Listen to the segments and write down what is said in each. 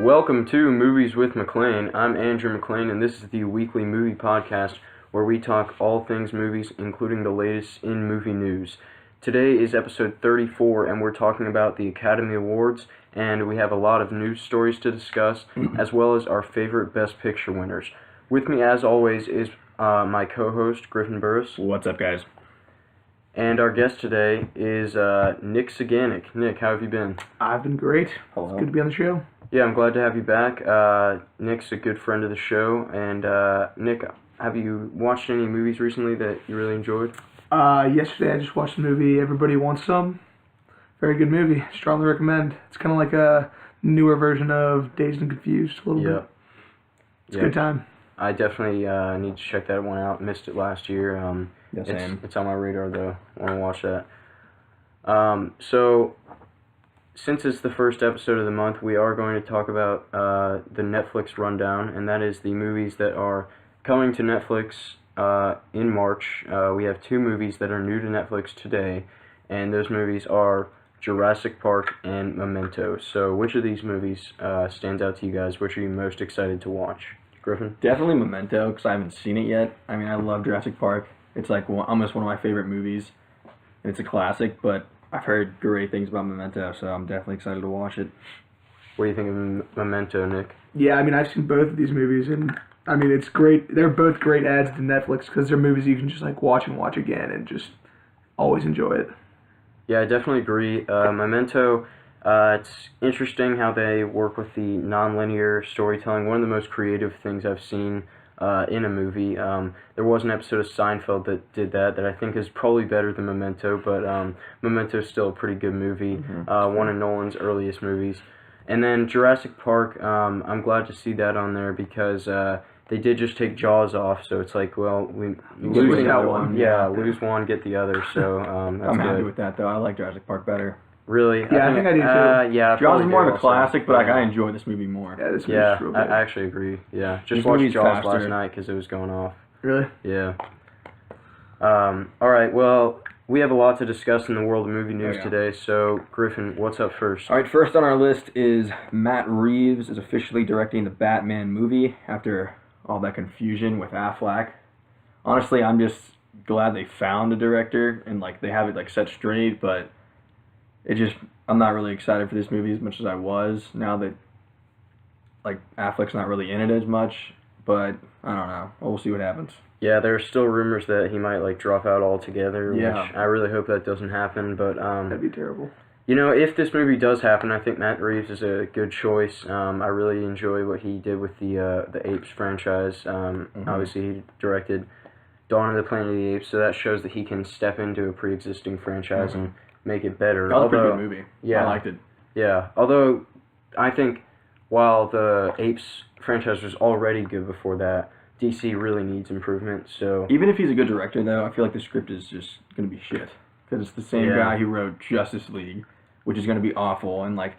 Welcome to Movies with MacLean. I'm Andrew MacLean, and this is the weekly movie podcast where we talk all things movies, including the latest in movie news. Today is episode 34, and we're talking about the Academy Awards, and we have a lot of news stories to discuss, as well as our favorite Best Picture winners. With me, as always, is my co-host, Griffin. What's up, guys? And our guest today is Nick Saganik. Nick, how have you been? I've been great. Hello. It's good to be on the show. Yeah, I'm glad to have you back. Nick's a good friend of the show, and Nick, have you watched any movies recently that you really enjoyed? Yesterday I just watched the movie Everybody Wants Some. Very good movie. Strongly recommend. It's kind of like a newer version of Dazed and Confused a little bit. It's a good time. I definitely need to check that one out. Missed it last year. It's on my radar, though. I want to watch that. So, since it's the first episode of the month, we are going to talk about the Netflix rundown, and that is the movies that are coming to Netflix in March. We have two movies that are new to Netflix today, and those movies are Jurassic Park and Memento. So which of these movies stands out to you guys? Which are you most excited to watch? Griffin? Definitely Memento, because I haven't seen it yet. I mean, I love Jurassic Park. It's like almost one of my favorite movies, and it's a classic, but I've heard great things about Memento, so I'm definitely excited to watch it. What do you think of Memento, Nick? Yeah, I mean, I've seen both of these movies, and I mean, it's great. They're both great adds to Netflix because they're movies you can just like watch and watch again and just always enjoy it. Yeah, I definitely agree. Memento, it's interesting how they work with the non-linear storytelling. One of the most creative things I've seen in a movie. There was an episode of Seinfeld that did that I think is probably better than Memento, but Memento is still a pretty good movie. One of Nolan's earliest movies. And then Jurassic Park, I'm glad to see that on there because they did just take Jaws off, so it's like, well, we lose that one. lose one, get the other, so that's I'm good. happy with that, though. I like Jurassic Park better. Really? Yeah, I think I do too. Yeah, Jaws is more of a also, classic, but like, I enjoy this movie more. Yeah, this movie's real good. I actually agree. Yeah, just This watched movie's Jaws faster. last night because it was going off. Really? Yeah. All right. Well, we have a lot to discuss in the world of movie news yeah. today. So, Griffin, what's up first? All right, first on our list is Matt Reeves is officially directing the Batman movie after all that confusion with Affleck. Honestly, I'm just glad they found a director and like they have it like set straight, but I'm not really excited for this movie as much as I was now that like Affleck's not really in it as much, but I don't know. We'll see what happens. Yeah, there are still rumors that he might like drop out altogether. Yeah. Which I really hope that doesn't happen. But That'd be terrible. you know, if this movie does happen, I think Matt Reeves is a good choice. I really enjoy what he did with the Apes franchise. Obviously, he directed Dawn of the Planet of the Apes, so that shows that he can step into a pre-existing franchise and make it better. That was a pretty good movie. Yeah, I liked it. Yeah, although I think while the Apes franchise was already good before that, DC really needs improvement. So Even if he's a good director, though, I feel like the script is just going to be shit. Because it's the same guy who wrote Justice League, which is going to be awful. And, like,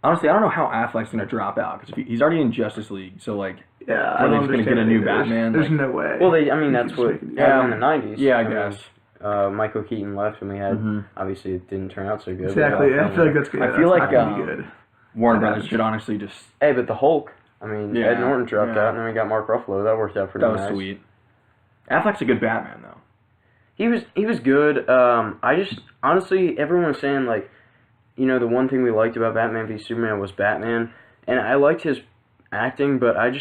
honestly, I don't know how Affleck's going to drop out. Because he's already in Justice League, so, like, Yeah, are they just going to get a new Batman? There's like, no way. well, that's what happened in the 90s. Yeah, I mean, guess. Michael Keaton left, and we had obviously it didn't turn out so good. Exactly. But, I feel like that's good. I feel That's like not gonna be good. Warner Brothers should honestly just... Hey, but the Hulk. I mean, Yeah, Ed Norton dropped yeah. out, and then we got Mark Ruffalo. That worked out pretty That nice. was sweet. Affleck's a good Batman, though. He was good. I just honestly, everyone was saying like, you know, the one thing we liked about Batman v Superman was Batman, and I liked his acting, but I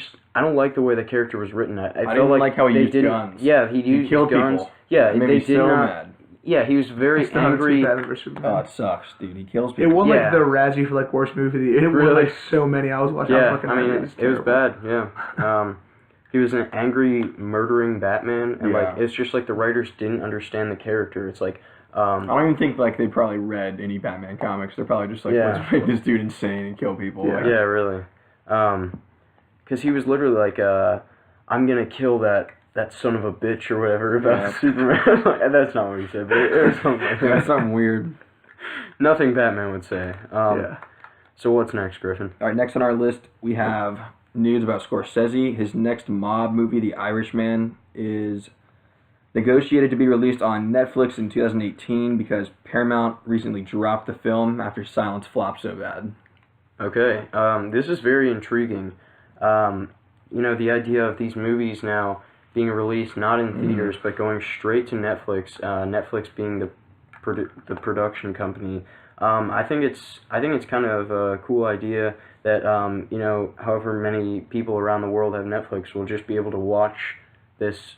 don't like the way the character was written. I didn't felt like how he they used didn't- guns. Yeah, he used killed guns. people. Yeah, It made they me did so not. mad. Yeah, he was very It's not angry. too bad for Superman. Oh, it sucks, dude. He kills It people. won Yeah. like the Razzie for like worst movie of the year. It won Really? like so many. I was watching. Yeah, fucking I mean, it was terrible. bad. Yeah. He was an angry, murdering Batman, and like Yeah. it's just like the writers didn't understand the character. It's like, I don't even think like they probably read any Batman comics. They're probably just like, Yeah. let's make this dude insane and kill people. Yeah. Like, yeah, really, because he was literally like, I'm gonna kill that son of a bitch or whatever about Yeah. Superman. Like, that's not what he said, but it was something like that. That's something weird. Nothing Batman would say. Yeah. So what's next, Griffin? All right, next on our list, we have news about Scorsese. His next mob movie, The Irishman, is negotiated to be released on Netflix in 2018 because Paramount recently dropped the film after Silence flopped so bad. Okay. This is very intriguing. The idea of these movies now being released not in theaters but going straight to Netflix. Netflix being the production company. I think it's kind of a cool idea that however many people around the world have Netflix will just be able to watch this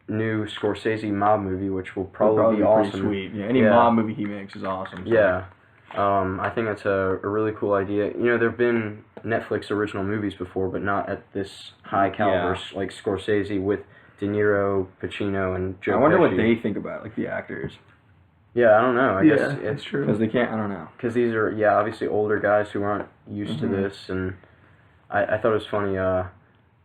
new Scorsese mob movie, which will probably be awesome. Pretty sweet. Yeah, any mob movie he makes is awesome. So. Yeah. I think that's a really cool idea. There have been Netflix original movies before, but not at this high caliber, like Scorsese with De Niro, Pacino, and Joe Pesci. I wonder what they think about it, like the actors. Yeah, I don't know. I guess it's true. Because they can't, I don't know. Because these are, obviously older guys who aren't used to this, and I thought it was funny,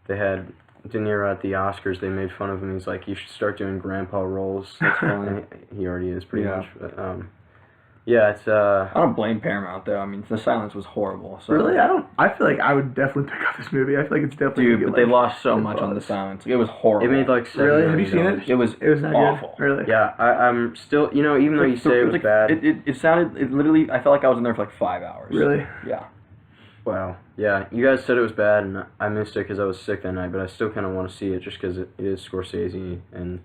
they had De Niro at the Oscars, they made fun of him. He's like, you should start doing grandpa roles. That's funny. He already is pretty much, but, it's, I don't blame Paramount, though. I mean, The Silence was horrible. So. Really? I feel like I would definitely pick up this movie. I feel like it's definitely... Dude, but they lost so much on The Silence. It was horrible. It made like $7 Really? Have you seen it? It was not awful. Good. Really? Yeah, I'm still, even though you say it was bad. It sounded, it literally, I felt like I was in there for like 5 hours. Really? Yeah. Wow. Yeah, you guys said it was bad, and I missed it because I was sick that night, but I still kind of want to see it just because it is Scorsese, and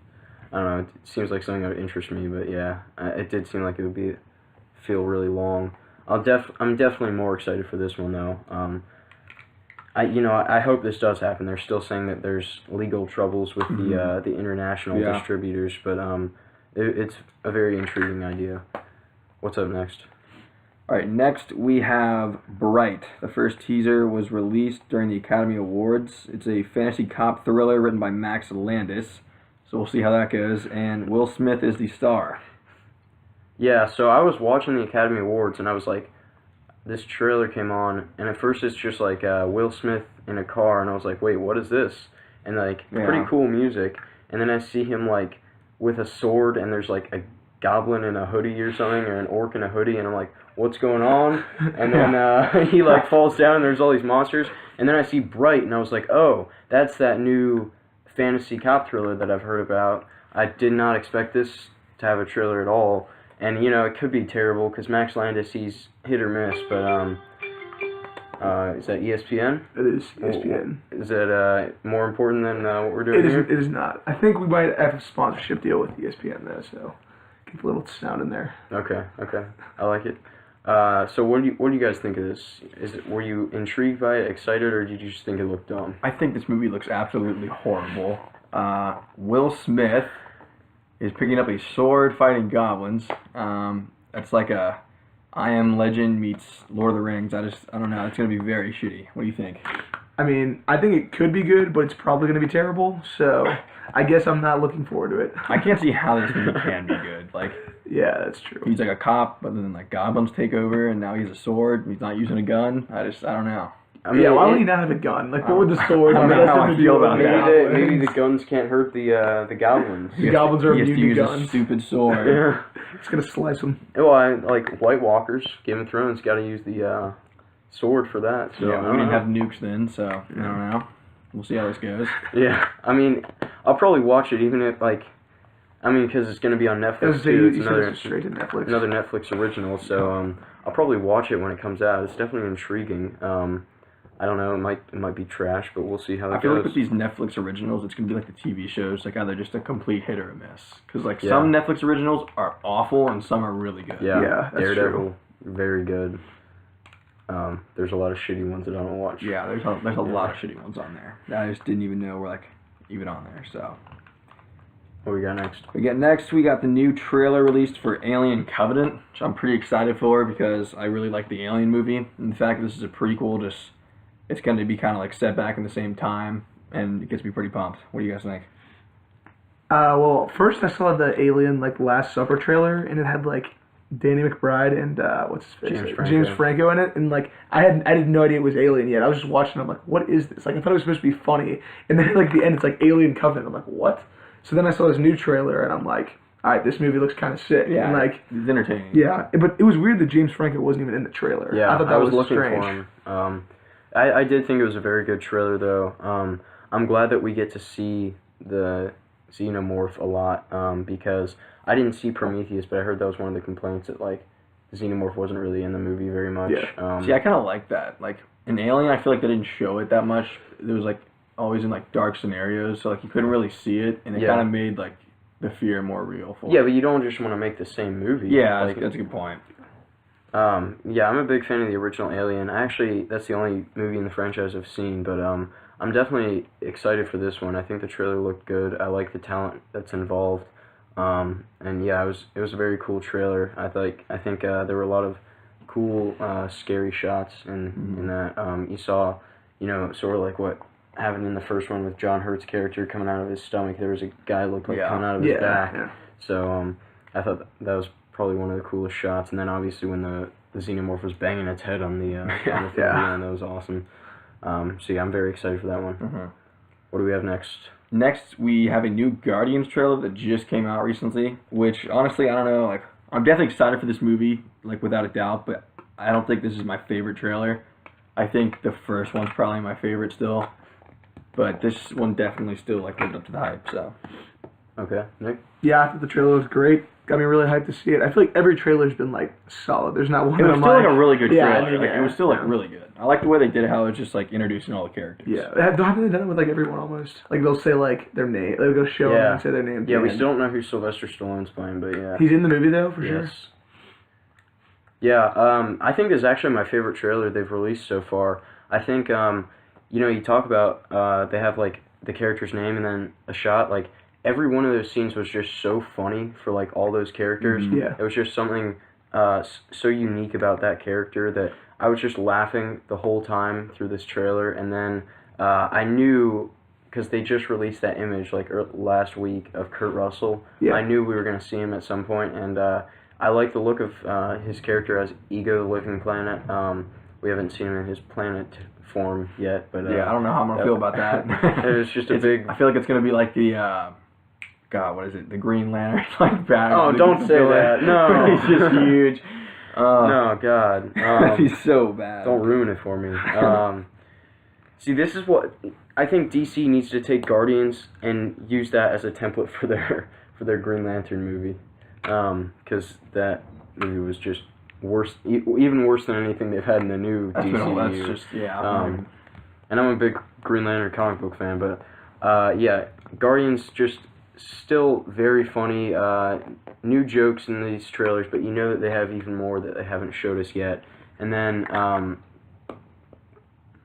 I don't know, it seems like something that would interest me, but yeah, it did seem like it would feel really long. I'm definitely more excited for this one, though. I hope this does happen. They're still saying that there's legal troubles with the international distributors, but it's a very intriguing idea. What's up next? All right, next we have Bright. The first teaser was released during the Academy Awards. It's a fantasy cop thriller written by Max Landis, so we'll see how that goes. And Will Smith is the star. Yeah, so I was watching the Academy Awards, and I was like, this trailer came on, and at first it's just like Will Smith in a car, and I was like, wait, what is this? And like, pretty cool music. And then I see him like with a sword, and there's like a goblin in a hoodie or something, or an orc in a hoodie, and I'm like, what's going on? And then he like falls down, and there's all these monsters, and then I see Bright, and I was like, oh, that's that new fantasy cop thriller that I've heard about. I did not expect this to have a trailer at all, and it could be terrible, because Max Landis, he's hit or miss, but is that ESPN? It is ESPN. Is that more important than what we're doing here? It is not. I think we might have a sponsorship deal with ESPN, though, so keep a little sound in there. Okay, I like it. So what do you guys think of this? Were you intrigued by it, excited, or did you just think it looked dumb? I think this movie looks absolutely horrible. Will Smith is picking up a sword fighting goblins. That's like a I Am Legend meets Lord of the Rings. I don't know. It's gonna be very shitty. What do you think? I mean, I think it could be good, but it's probably gonna be terrible. So I guess I'm not looking forward to it. I can't see how this movie can be good. Like, yeah, that's true. He's like a cop, but then like goblins take over, and now he's a sword. He's not using a gun. I don't know. I mean, why would he not have a gun? Like, what would the sword? I don't know how I feel about that. Maybe the guns can't hurt the goblins. The goblins are immune to guns. A stupid sword. It's gonna slice them. Well, like White Walkers, Game of Thrones, got to use the sword for that. So yeah, we didn't have nukes then, so I don't know. We'll see how this goes. Yeah, I mean, I'll probably watch it even if because it's gonna be on Netflix too. It's straight to Netflix. Another Netflix original, so I'll probably watch it when it comes out. It's definitely intriguing. I don't know, it might be trash, but we'll see how it goes. I feel like with these Netflix originals, it's going to be like the TV shows, like either just a complete hit or a miss. Because some Netflix originals are awful and some are really good. Yeah, that's Daredevil, true. Very good. There's a lot of shitty ones that I don't watch. Yeah, there's a lot of shitty ones on there that I just didn't even know were even on there, so. What we got next? We got the new trailer released for Alien Covenant, which I'm pretty excited for because I really like the Alien movie. In fact, this is a prequel, it's going to be kind of like set back in the same time, and it gets me pretty pumped. What do you guys think? Well, first I saw the Alien Last Supper trailer, and it had Danny McBride and what's his face, James Franco in it, and I had no idea it was Alien yet. I was just watching. I'm like, what is this? I thought it was supposed to be funny, and then at the end it's Alien Covenant. I'm like, what? So then I saw this new trailer, and I'm like, all right, this movie looks kind of sick. Yeah, and it's entertaining. Yeah, but it was weird that James Franco wasn't even in the trailer. Yeah, I thought that was looking strange. for him. I did think it was a very good trailer, though. I'm glad that we get to see the Xenomorph a lot, because I didn't see Prometheus, but I heard that was one of the complaints that, Xenomorph wasn't really in the movie very much. Yeah. See, I kind of like that. Like, in Alien, I feel like they didn't show it that much. It was, like, always in, like, dark scenarios, so, like, you couldn't really see it, and it kind of made, like, the fear more real for Yeah, but you don't just want to make the same movie. Yeah, like, that's a good point. Yeah, I'm a big fan of the original Alien. Actually, that's the only movie in the franchise I've seen, but I'm definitely excited for this one. I think the trailer looked good. I like the talent that's involved. And yeah, it was a very cool trailer. I think there were a lot of cool, scary shots in that. You saw, sort of like what happened in the first one with John Hurt's character coming out of his stomach. There was a guy looked like coming out of his back. Yeah. So I thought that was probably one of the coolest shots. And then obviously when the Xenomorph was banging its head on the on the that was awesome. So yeah, I'm very excited for that one. Mm-hmm. What do we have next? Next, we have a new Guardians trailer that just came out recently, which, honestly, I don't know, like, I'm definitely excited for this movie, like, without a doubt, but I don't think this is my favorite trailer. I think the first one's probably my favorite still, but this one definitely still, like, lived up to the hype, so. Okay, Nick? Yeah, I thought the trailer was great. Got me really hyped to see it. I feel like every trailer's been, like, solid. There's not one It that was I'm still, like like, a really good trailer. I mean, like, it was still, like, really good. I like the way they did it, how it was just, like, introducing all the characters. Yeah. Haven't they done it with, like, everyone almost? Like, they'll say, like, their name. They'll go show them and say their name. Yeah, we still don't know who Sylvester Stallone's playing, but yeah. He's in the movie, though, for sure? Yes. Yeah, I think this is actually my favorite trailer they've released so far. I think, you talk about, they have, like, the character's name and then a shot, like, every one of those scenes was just so funny for, like, all those characters. Mm-hmm. Yeah. It was just something so unique about that character that I was just laughing the whole time through this trailer. And then I knew, because they just released that image, like, last week of Kurt Russell. Yeah. I knew we were going to see him at some point, and I like the look of his character as Ego, the Living Planet. We haven't seen him in his planet form yet, but... yeah, I don't know how I'm going to feel about that. It was just a big... I feel like it's going to be like the... God, what is it? The Green Lantern, like bad. Oh, don't say that. No, he's just huge. No, God, he's so bad. Don't ruin it for me. See, this is what I think DC needs to take Guardians and use that as a template for their Green Lantern movie, because that movie was just worse, even worse than anything they've had in the new DC. That's just and I'm a big Green Lantern comic book fan, but yeah, Guardians just. Still very funny, new jokes in these trailers, but you know that they have even more that they haven't showed us yet. And then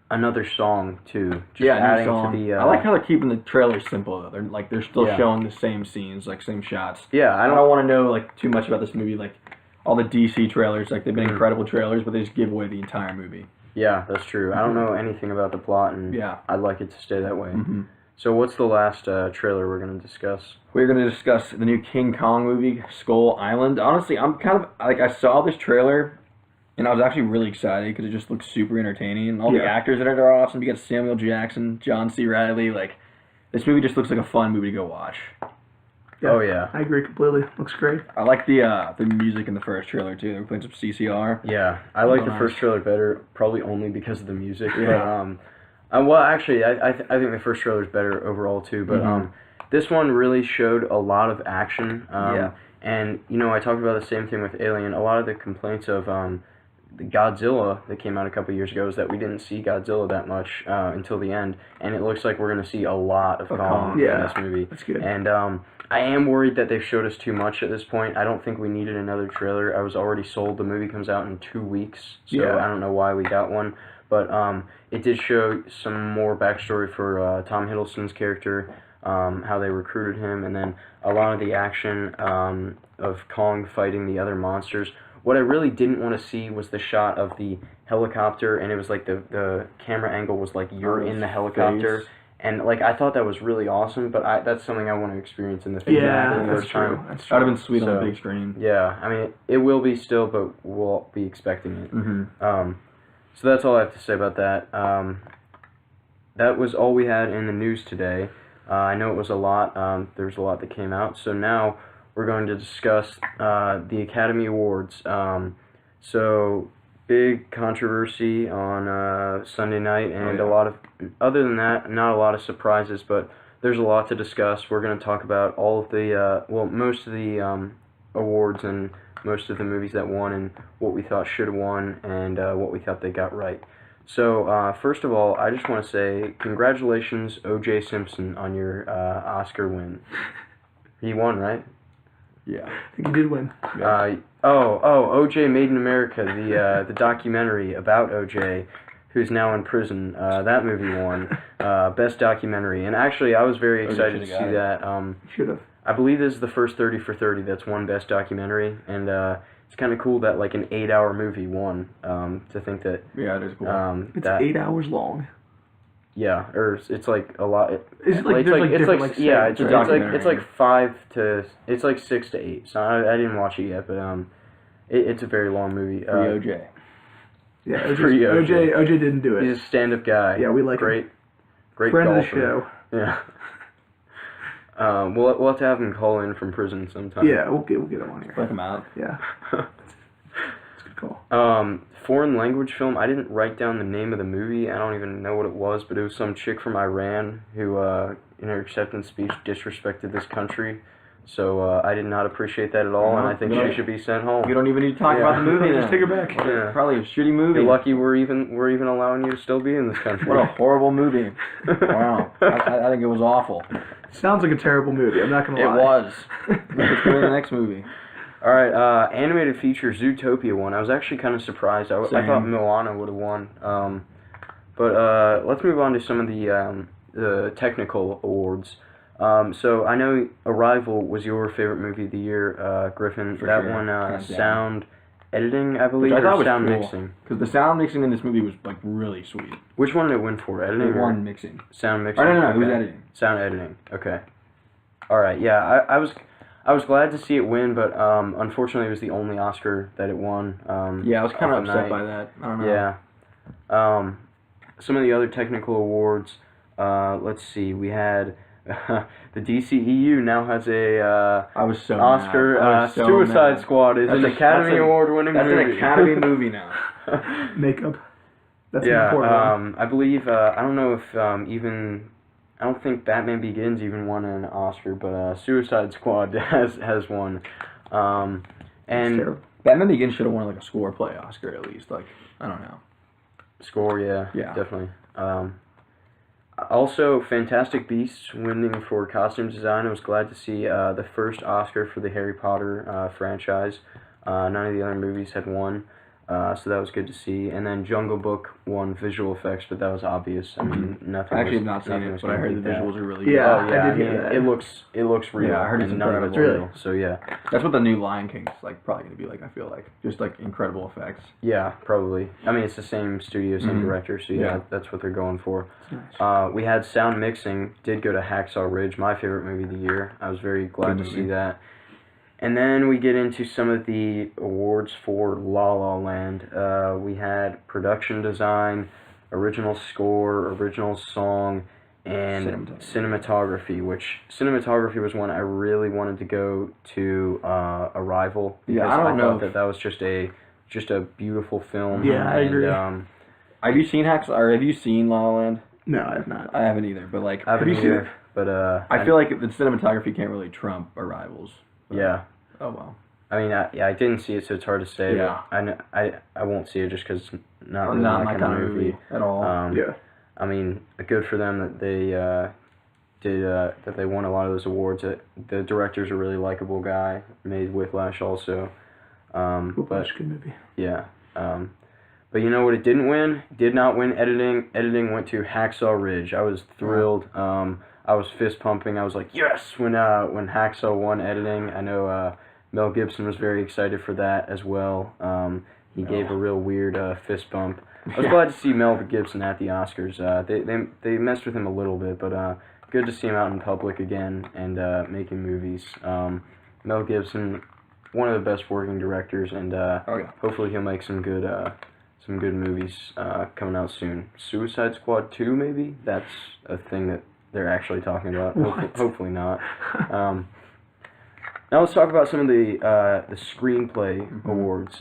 another song too. Just adding to the. I like how they're keeping the trailers simple though. They're still showing the same scenes, like same shots. Yeah, I don't want to know like too much about this movie. Like all the DC trailers, like they've been incredible trailers, but they just give away the entire movie. Yeah, that's true. I don't know anything about the plot, and I'd like it to stay that way. Mm-hmm. So what's the last trailer we're going to discuss? We're going to discuss the new King Kong movie, Skull Island. Honestly, I'm kind of, like, I saw this trailer, and I was actually really excited because it just looks super entertaining. And all the actors in it are awesome. You got Samuel Jackson, John C. Reilly. Like, this movie just looks like a fun movie to go watch. Yeah, oh, yeah. I agree completely. Looks great. I like the music in the first trailer, too. They were playing some CCR. Yeah, I like the first trailer better, probably only because of the music. Yeah. Well, actually, I think the first trailer is better overall too. But this one really showed a lot of action. And I talked about the same thing with Alien. A lot of the complaints of the Godzilla that came out a couple years ago is that we didn't see Godzilla that much until the end, and it looks like we're going to see a lot of Kong in this movie. That's good. And I am worried that they've showed us too much at this point. I don't think we needed another trailer. I was already sold. The movie comes out in 2 weeks, so I don't know why we got one. But it did show some more backstory for Tom Hiddleston's character, how they recruited him, and then a lot of the action of Kong fighting the other monsters. What I really didn't want to see was the shot of the helicopter, and it was like the camera angle was like you're in the helicopter. Face. And like I thought that was really awesome, but that's something I want to experience in this movie. Yeah, that's true. That would have been sweet on the big screen. Yeah, I mean, it will be still, but we'll be expecting it. Mm-hmm. So that's all I have to say about that. That was all we had in the news today. I know it was a lot. There was a lot that came out. So now we're going to discuss the Academy Awards. So big controversy on Sunday night, and a lot of, other than that, not a lot of surprises, but there's a lot to discuss. We're going to talk about all of the, most of the awards and most of the movies that won and what we thought should have won and what we thought they got right. So, first of all, I just want to say congratulations, O.J. Simpson, on your Oscar win. He won, right? Yeah. I think he did win. O.J. Made in America, the documentary about O.J., who's now in prison. That movie won Best Documentary. And actually, I was very excited to see that. Should have. I believe this is the first 30 for 30 that's won Best Documentary. And it's kind of cool that like an 8-hour movie won. To think that... Yeah, it is cool. It's 8 hours long. Yeah, or it's like a lot. Is it like it's like 5 to 6 to 8. So I didn't watch it yet, but it's a very long movie. Free OJ. Yeah, OJ didn't do it. He's a stand-up guy. Yeah, we like him. Great friend golfer. of the show. Yeah. We'll have to have him call in from prison sometime. Yeah, we'll get him on here. Let him out. Yeah. That's a good call. Foreign language film. I didn't write down the name of the movie. I don't even know what it was, but it was some chick from Iran who, in her acceptance speech, disrespected this country. So I did not appreciate that at all, and I think she should be sent home. You don't even need to talk about the movie. Just take her back. Yeah. Probably a shitty movie. You're lucky we're even allowing you to still be in this country. What a horrible movie. Wow. I think it was awful. Sounds like a terrible movie. I'm not gonna lie. It was. Let's go to the next movie. All right, animated feature Zootopia won. I was actually kind of surprised. I thought Moana would have won. But let's move on to some of the technical awards. So I know Arrival was your favorite movie of the year, Griffin. For that sure. one, sound editing, I believe, Which I thought or was sound cool, mixing. because the sound mixing in this movie was like really sweet. Which one did it win for? Editing? It won mixing. Sound mixing. Oh, no, okay. it was editing. Sound editing. Okay. All right. Yeah, I was glad to see it win, but unfortunately, it was the only Oscar that it won. Yeah, I was kind of upset by that. I don't know. Yeah. Some of the other technical awards. Let's see. We had the DCEU now has a I was so Oscar. mad. So Suicide mad. Squad is an Academy Award winning movie. That's an Academy movie now. Makeup. That's yeah. an important one. I believe. I don't know if even. I don't think Batman Begins even won an Oscar, but Suicide Squad has won. And Batman Begins should have won like a score play Oscar at least. Like, I don't know. Score, yeah, definitely. Also, Fantastic Beasts winning for costume design. I was glad to see the first Oscar for the Harry Potter franchise. None of the other movies had won. So that was good to see. And then Jungle Book won visual effects, but that was obvious. I mean, nothing. I actually have not seen it, but I heard the visuals are really good. Yeah, I did hear that. It looks real. Yeah, I heard it's incredible. It's real. So yeah. That's what the new Lion King is like. Probably gonna be like. I feel like just like incredible effects. Yeah, probably. I mean, it's the same studio, same director, so yeah, that's what they're going for. Nice. We had sound mixing. Did go to Hacksaw Ridge, my favorite movie of the year. I was very glad to see that. And then we get into some of the awards for La La Land. We had production design, original score, original song, and cinematography, which cinematography was one I really wanted to go to Arrival. Yeah, I don't know thought that was just a beautiful film. Yeah, I agree. Have you seen or have you seen La La Land? No, I have not. I haven't either, but like, I haven't either, but I feel like the cinematography can't really trump Arrival's. Yeah. Oh well. I mean, I didn't see it, so it's hard to say. Yeah. But I won't see it just because it's not really not my my kind of movie at all. Yeah. I mean, good for them that they that they won a lot of those awards. The director's a really likable guy. Made Whiplash also. Whiplash, good movie. Yeah. But you know what? It didn't win. Did not win editing. Editing went to Hacksaw Ridge. I was thrilled. I was fist pumping. I was like, yes! When Hacksaw won editing. I know Mel Gibson was very excited for that as well. He gave a real weird fist bump. I was glad to see Mel Gibson at the Oscars. They messed with him a little bit, but good to see him out in public again and making movies. Mel Gibson, one of the best working directors, and hopefully he'll make some good movies coming out soon. Suicide Squad 2, maybe? That's a thing that they're actually talking about. Hopefully not. Now let's talk about some of the screenplay awards.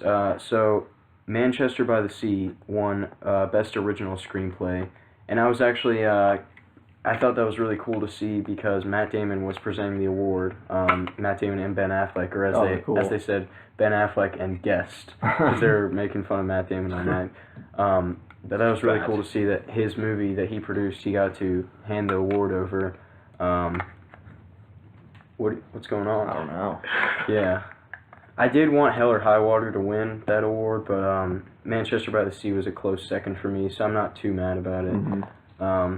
So Manchester by the Sea won Best Original Screenplay, and I was actually I thought that was really cool to see because Matt Damon was presenting the award. Matt Damon and Ben Affleck, or as they said, Ben Affleck and guest, because they're making fun of Matt Damon on that. But that was really cool to see that his movie that he produced, he got to hand the award over. What's going on? I don't know. Yeah. I did want Hell or High Water to win that award, but Manchester by the Sea was a close second for me, so I'm not too mad about it. Mm-hmm.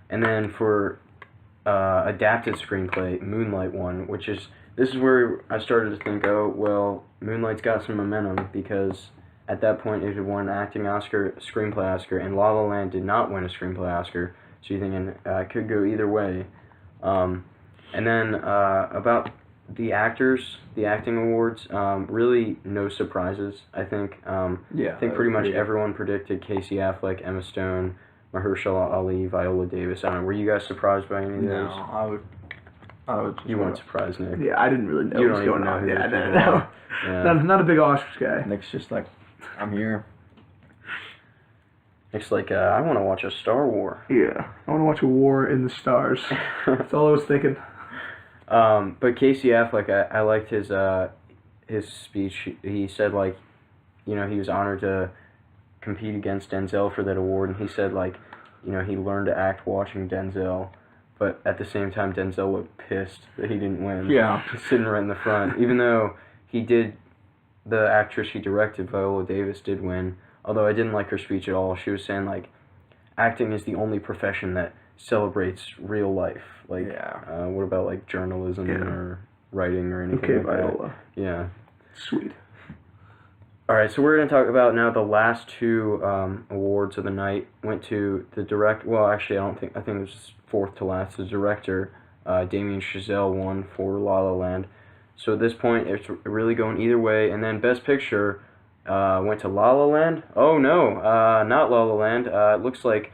And then for adapted screenplay, Moonlight won, this is where I started to think, oh, well, Moonlight's got some momentum, because at that point it had won an acting Oscar, screenplay Oscar, and La La Land did not win a screenplay Oscar, so you're thinking it could go either way. And then about the actors, the acting awards, really no surprises, I think. I think pretty much everyone predicted Casey Affleck, Emma Stone, Mahershala Ali, Viola Davis. I don't know, were you guys surprised by any of those? No, I would. You weren't surprised, Nick. Yeah, I didn't really know what was going on. Yeah, not a big Oscars guy. Nick's just like, I'm here. Nick's like, I want to watch a Star War. Yeah, I want to watch a war in the stars. That's all I was thinking. But Casey Affleck, I liked his speech. He said, like, he was honored to compete against Denzel for that award, and he said, like, he learned to act watching Denzel, but at the same time Denzel looked pissed that he didn't win. Yeah. He's sitting right in the front, even though the actress he directed, Viola Davis, did win, although I didn't like her speech at all. She was saying, like, acting is the only profession that celebrates real life. Like, what about, like, journalism or writing or anything like Viola. that? Yeah. Sweet. All right, so we're going to talk about now the last two awards of the night. Went to the well, actually, I think it was fourth to last. The director, Damien Chazelle, won for La La Land. So at this point, it's really going either way. And then Best Picture went to La La Land. Oh, no, not La La Land. It looks like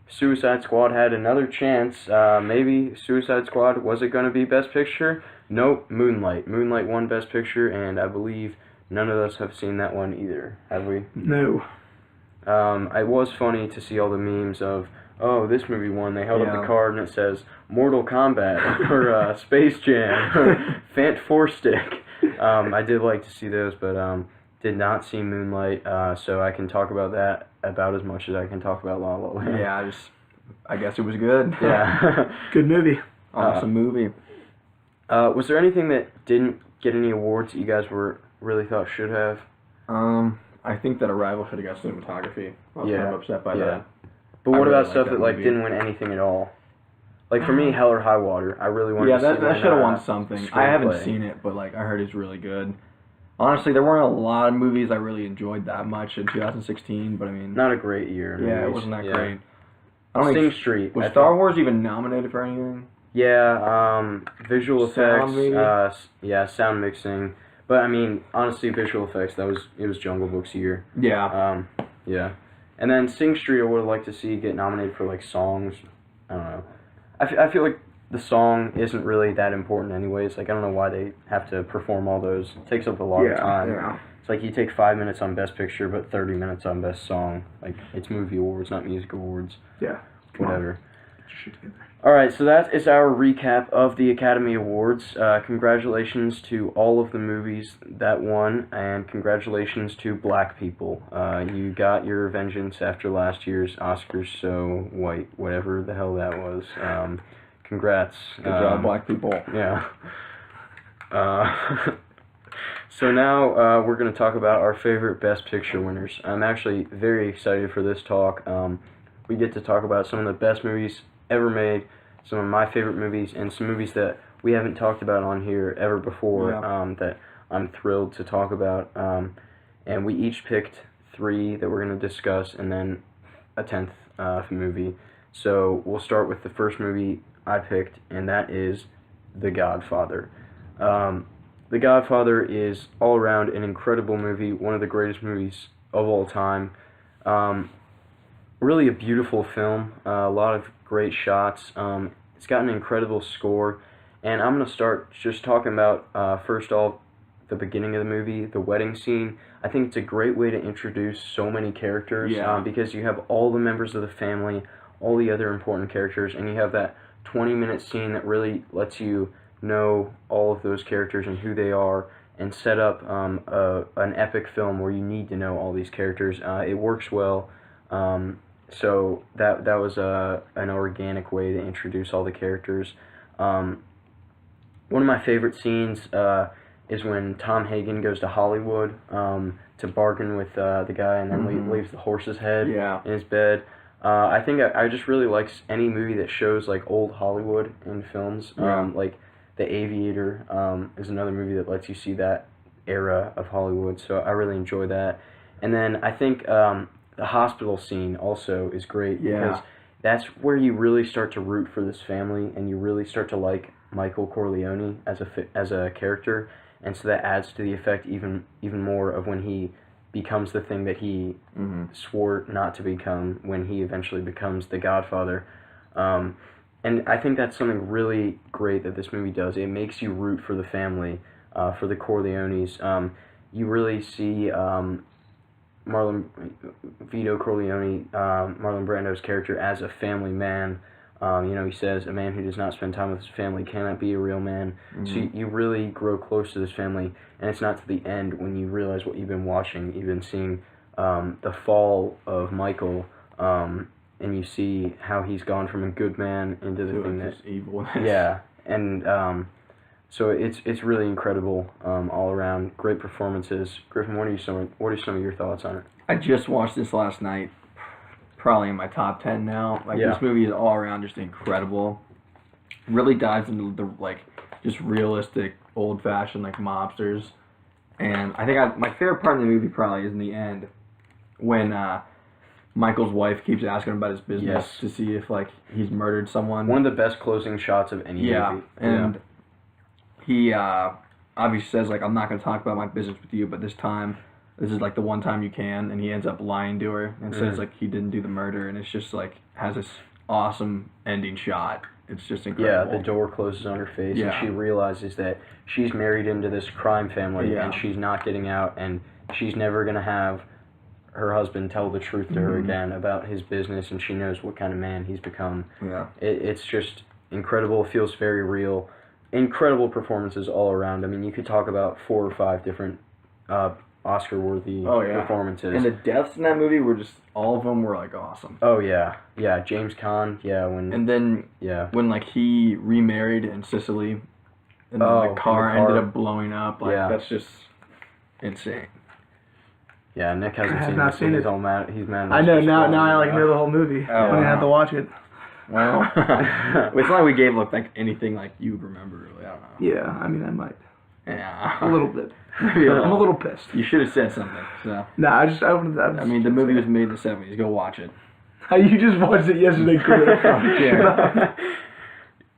Suicide Squad had another chance. Maybe Suicide Squad, was it going to be Best Picture? Nope, Moonlight. Moonlight won Best Picture, and I believe none of us have seen that one either, have we? No. It was funny to see all the memes of, oh, this movie won. They held up the card and it says Mortal Kombat or Space Jam or Fant Four Stick. I did like to see those, but did not see Moonlight, so I can talk about that about as much as I can talk about La La Land. Yeah, I guess it was good. Yeah. Good movie. Awesome movie. Was there anything that didn't get any awards that you guys really thought should have? I think that Arrival should have got cinematography. I was kind of upset by that. But what about stuff that like didn't win anything at all? Like for me, Hell or High Water. I really wanted to see that should have won something. I haven't seen it, but like I heard it's really good. Honestly, there weren't a lot of movies I really enjoyed that much in 2016, but I mean, not a great year. Yeah, it wasn't that great. I don't think Street. Was Star Wars even nominated for anything? Yeah, visual effects. Sound sound mixing. But I mean, honestly, visual effects. It was Jungle Book's year. Yeah. Yeah. And then Sing Street, I would have liked to see get nominated for like songs. I don't know. I feel like the song isn't really that important anyways. Like I don't know why they have to perform all those. It takes up a lot of time. Yeah. It's like you take 5 minutes on Best Picture, but 30 minutes on Best Song. Like it's movie awards, not music awards. Yeah. Whatever. Get your shit together. All right, so that is our recap of the Academy Awards. Congratulations to all of the movies that won, and congratulations to black people. You got your vengeance after last year's Oscars so white, whatever the hell that was. Congrats. Good job, black people. Yeah. So now we're going to talk about our favorite Best Picture winners. I'm actually very excited for this talk. We get to talk about some of the best movies ever made, some of my favorite movies, and some movies that we haven't talked about on here ever before, that I'm thrilled to talk about. And we each picked 3 that we're going to discuss, and then a 10th movie. So we'll start with the first movie I picked, and that is The Godfather. The Godfather is all around an incredible movie, one of the greatest movies of all time. Really a beautiful film, a lot of great shots. It's got an incredible score, and I'm going to start just talking about, first off, the beginning of the movie, the wedding scene. I think it's a great way to introduce so many characters, because you have all the members of the family all the other important characters, and you have that 20-minute scene that really lets you know all of those characters and who they are, and set up an epic film where you need to know all these characters. It works well. So that was an organic way to introduce all the characters. One of my favorite scenes is when Tom Hagen goes to Hollywood to bargain with the guy, and then leaves the horse's head in his bed. I think I just really like any movie that shows like old Hollywood in films. Like The Aviator is another movie that lets you see that era of Hollywood, so I really enjoy that. And then I think the hospital scene also is great because that's where you really start to root for this family, and you really start to like Michael Corleone as a character, and so that adds to the effect even more of when he becomes the thing that he swore not to become when he eventually becomes the Godfather. And I think that's something really great that this movie does. It makes you root for the family, for the Corleones. You really see Vito Corleone, Marlon Brando's character, as a family man. He says, a man who does not spend time with his family cannot be a real man. So you really grow close to this family, and it's not to the end when you realize what you've been watching. You've been seeing the fall of Michael, and you see how he's gone from a good man into the thing that's evil. Yeah, and so it's really incredible all around. Great performances. Griffin, what are some of your thoughts on it? I just watched this last night. Probably in my top 10 now. This movie is all around just incredible. Really dives into the just realistic, old-fashioned mobsters. And I think my favorite part of the movie probably is in the end when Michael's wife keeps asking him about his business to see if he's murdered someone. One of the best closing shots of any movie. And he obviously says I'm not going to talk about my business with you, but this is the one time you can, and he ends up lying to her and says he didn't do the murder, and it's just has this awesome ending shot. It's just incredible. Yeah, the door closes on her face, and she realizes that she's married into this crime family, and she's not getting out, and she's never going to have her husband tell the truth to her again about his business, and she knows what kind of man he's become. Yeah. It's just incredible. It feels very real. Incredible performances all around. I mean, you could talk about 4 or 5 different Oscar-worthy performances. And the deaths in that movie were just, all of them were awesome. Oh yeah, James Caan, when he remarried in Sicily, and then the car ended up blowing up. That's just insane. Yeah, Nick hasn't seen it. He's all mad. He's mad. I know now. Now I know the whole movie. I didn't have to watch it. Well, it's not like we gave anything you'd remember. Really, I don't know. Yeah, I mean I might. Yeah, a little bit. I'm a little pissed. You should have said something. So. No, I mean, the movie was made in the 70s. Go watch it. You just watched it yesterday, Chris.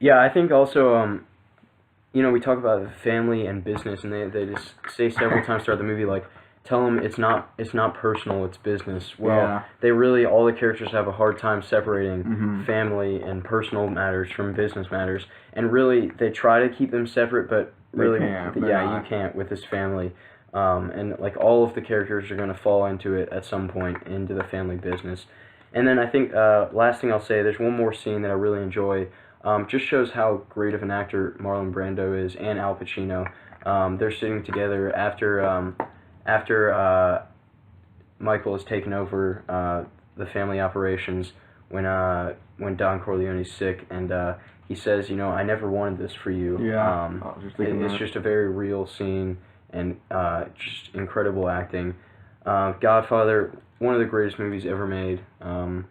Yeah, I think also, we talk about family and business, and they just say several times throughout the movie, tell them it's not personal, it's business. Well, they really, all the characters have a hard time separating family and personal matters from business matters, and really, they try to keep them separate, but really, you can't with this family. And all of the characters are going to fall into it at some point, into the family business. And then I think, last thing I'll say, there's one more scene that I really enjoy. Just shows how great of an actor Marlon Brando is, and Al Pacino. They're sitting together after Michael has taken over the family operations when Don Corleone's sick, and he says, I never wanted this for you. Yeah. It's just a very real scene, and just incredible acting. Godfather, one of the greatest movies ever made, and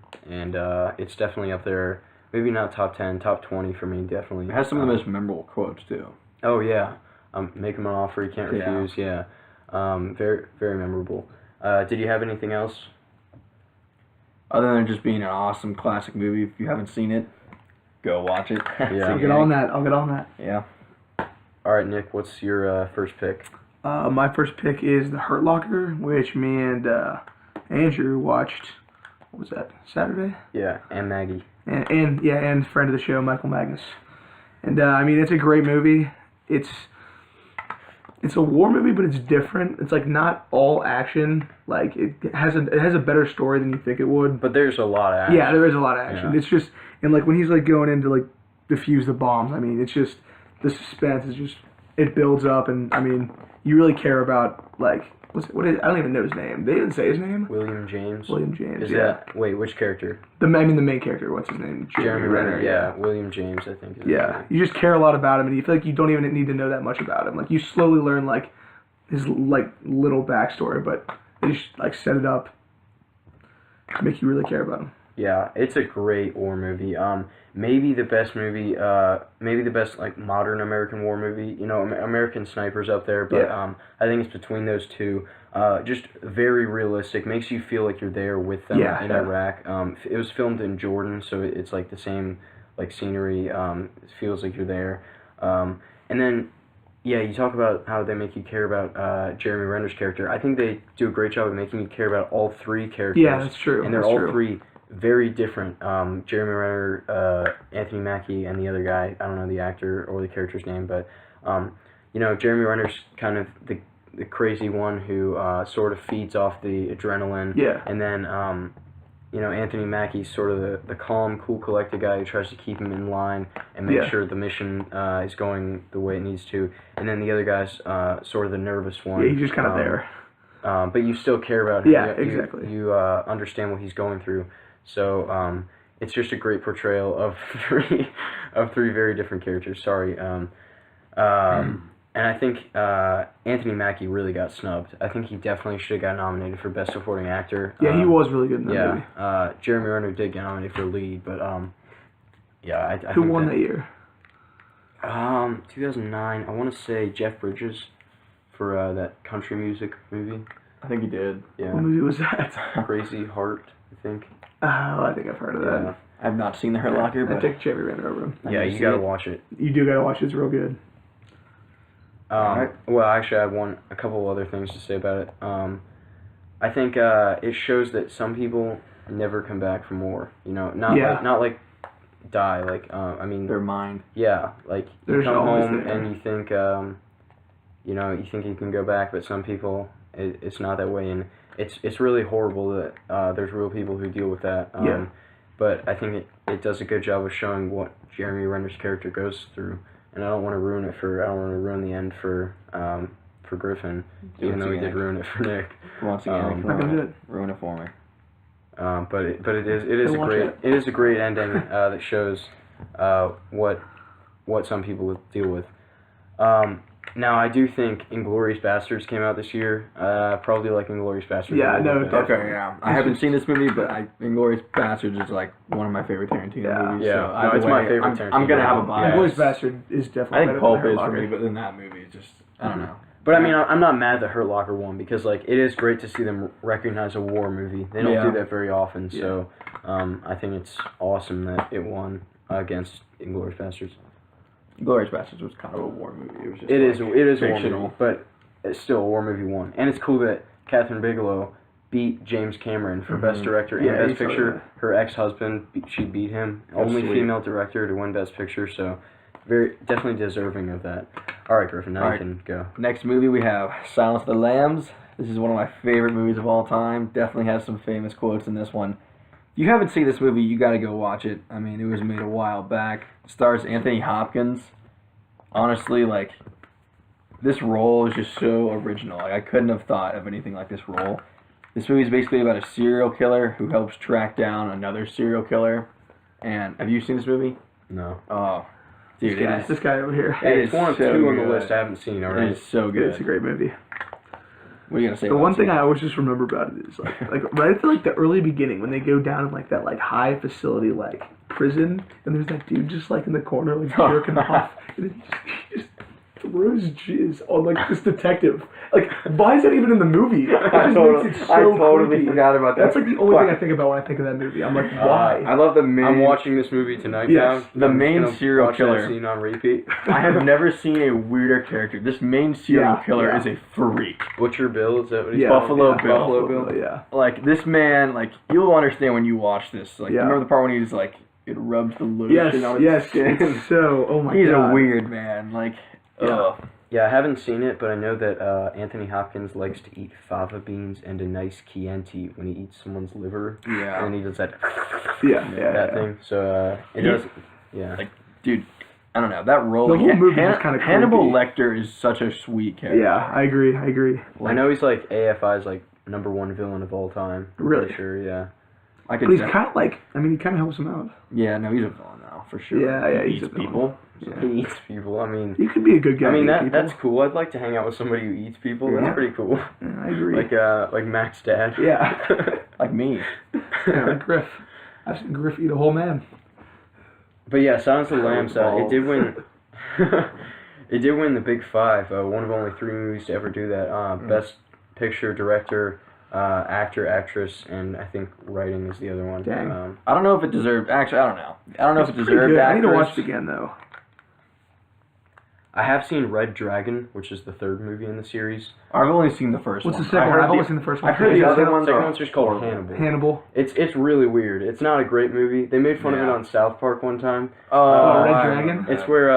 it's definitely up there. Maybe not top 10, top 20 for me, definitely. It has some of the most memorable quotes, too. Oh, yeah. Make him an offer he can't refuse, very, very memorable. Did you have anything else? Other than just being an awesome classic movie, if you haven't seen it, go watch it. Yeah. I'll get on that. Yeah. All right, Nick, what's your first pick? My first pick is The Hurt Locker, which me and Andrew watched. What was that? Saturday? Yeah, and Maggie. And friend of the show, Michael Magnus. And I mean, it's a great movie. It's it's a war movie, but it's different. It's like not all action. Like it has a better story than you think it would. But there's a lot of action. Yeah, there is a lot of action. Yeah. It's just, and like when he's like going in to like defuse the bombs, I mean, it's just, the suspense is just, it builds up, and I mean, you really care about like, I don't even know his name. They didn't say his name. William James. Is that, wait, which character? The main character, what's his name? Jeremy Renner, yeah. William James, I think. Yeah, you just care a lot about him, and you feel like you don't even need to know that much about him. Like, you slowly learn, like, his, like, little backstory, but they just, like, set it up to make you really care about him. Yeah, it's a great war movie. Maybe the best movie, maybe the best, like, modern American war movie. You know, American Sniper's up there, but I think it's between those two. Just very realistic, makes you feel like you're there with them in Iraq. It was filmed in Jordan, so it's, like, the same, like, scenery. It feels like you're there. And then, yeah, you talk about how they make you care about Jeremy Renner's character. I think they do a great job of making you care about all three characters. Yeah, that's true. And they're all three very different. Jeremy Renner, Anthony Mackie, and the other guy, I don't know the actor or the character's name, but, you know, Jeremy Renner's kind of the crazy one who sort of feeds off the adrenaline. Yeah. And then, you know, Anthony Mackie's sort of the calm, cool, collected guy who tries to keep him in line and make sure the mission is going the way it needs to. And then the other guy's sort of the nervous one. Yeah, he's just kind of there. But you still care about him. Yeah, exactly. You understand what he's going through. So it's just a great portrayal of three very different characters. Sorry. And I think Anthony Mackie really got snubbed. I think he definitely should have got nominated for Best Supporting Actor. Yeah, he was really good in that movie. Jeremy Renner did get nominated for lead, but I Who won that year? 2009. I want to say Jeff Bridges for that country music movie. I think he did. Yeah. What movie was that? Crazy Heart, I think. Oh, I think I've heard of that. I've not seen The Hurt Locker, but I take Jeremy Renner over him. Yeah, you gotta watch it. You do gotta watch it. It's real good. Well, actually, I have a couple of other things to say about it. I think it shows that some people never come back from war. You know, not like die. Like I mean, their mind. Yeah, like you come home and you think, you know, you think you can go back, but some people, it's not that way, and it's really horrible that there's real people who deal with that. But I think it does a good job of showing what Jeremy Renner's character goes through. And I don't want to ruin the end for Griffin, even though he did ruin it for Nick. Once again, ruin it for me. But it is a great ending that shows what some people deal with. Now I do think Inglourious Basterds came out this year. Probably like Inglourious Basterds. Yeah, no, okay, yeah. I haven't seen this movie, but Inglourious Basterds is like one of my favorite Tarantino movies. Yeah, so no, it's my favorite Tarantino. I'm gonna have a bias. Inglourious Basterds is definitely. I think Pulp is for me, but then that movie is just I don't know. But I mean, I'm not mad that Hurt Locker won because like it is great to see them recognize a war movie. They don't do that very often, so I think it's awesome that it won against Inglourious Basterds. Inglourious Basterds was kind of a war movie. It was just it is a war movie, but it's still a war movie won. And it's cool that Catherine Bigelow beat James Cameron for Best Director and Best Picture. Her ex-husband, she beat him. Only female director to win Best Picture, so definitely deserving of that. All right, Griffin, now you can go. Next movie we have Silence of the Lambs. This is one of my favorite movies of all time. Definitely has some famous quotes in this one. If you haven't seen this movie, you got to go watch it. I mean, it was made a while back. It stars Anthony Hopkins. Honestly, like, this role is just so original. Like, I couldn't have thought of anything like this role. This movie is basically about a serial killer who helps track down another serial killer. And have you seen this movie? No. Oh, dude, this guy over here. It's one of two on the list I haven't seen already. It is so good. It's a great movie. What are you gonna say? The one thing I always just remember about it is like right at like the early beginning when they go down in like that like high facility like prison and there's that dude just like in the corner like jerking off and then he just throws jizz on like this detective. Like why is that even in the movie? I totally forgot about that. That's like the only thing I think about when I think of that movie. I'm like, why? I love the main. I'm watching this movie tonight now. The main serial killer. Scene on repeat. I have never seen a weirder character. This main serial killer is a freak. Butcher Bill, is that what he's Buffalo Bill. Buffalo Bill. Yeah. Like this man, like you'll understand when you watch this. Like remember the part when he's like it rubs the lotion on his skin. So, oh my god. He's a weird man. Like, Yeah, I haven't seen it, but I know that Anthony Hopkins likes to eat fava beans and a nice Chianti when he eats someone's liver. Yeah. And he does that. Yeah. Thing. So it does. Yeah. Like, dude, I don't know that role. The whole movie is kind of Hannibal Lecter is such a sweet character. Yeah, I agree. I know he's like AFI's like #1 villain of all time. Really? Sure. Yeah. But he's kind of like, I mean, he kind of helps him out. Yeah, no, he's a villain now for sure. Yeah, he he's eats a villain. people. Yeah. He eats people. I mean, He could be a good guy. I mean that's cool. I'd like to hang out with somebody who eats people. Yeah. That's pretty cool. Yeah, I agree. Like Mac's dad. Yeah. Like me. Yeah, like Griff. I've seen Griff eat a whole man. But yeah, Silence of the Lambs. It did win. It did win the Big Five. One of only 3 movies to ever do that. Best Picture, Director, Actor, Actress, and I think writing is the other one. Dang. I don't know if it deserved. Actually, I don't know. I don't know if it Pretty deserved good. actors. I need to watch it again though. I have seen Red Dragon, which is the 3rd movie in the series. I've only seen the first What's one. the second one? I've only seen the first one. I've heard the other ones Second are one's just called Hannibal. Hannibal. It's really weird. It's not a great movie. They made fun of it Yeah. on South Park one time. Red Dragon? It's where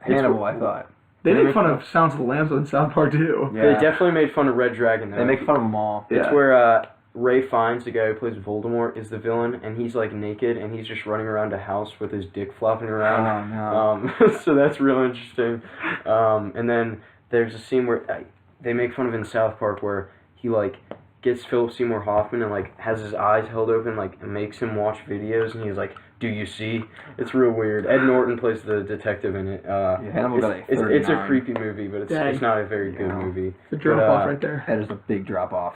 Hannibal. I thought They make fun of Sounds of the Lambs on South Park too. Yeah. They definitely made fun of Red Dragon. Though. they make fun of them all. Yeah. It's where Ray Fiennes, the guy who plays Voldemort, is the villain, and he's like naked, and he's just running around a house with his dick flopping around. Oh no. So that's real interesting. And then there's a scene where they make fun of in South Park where he like gets Philip Seymour Hoffman and like has his eyes held open, like and makes him watch videos, and he's like, "Do you see?" It's real weird. Ed Norton plays the detective in it. Hannibal got a it's a 39. creepy movie, but it's not a very good movie. The drop off right there. That is a big drop off.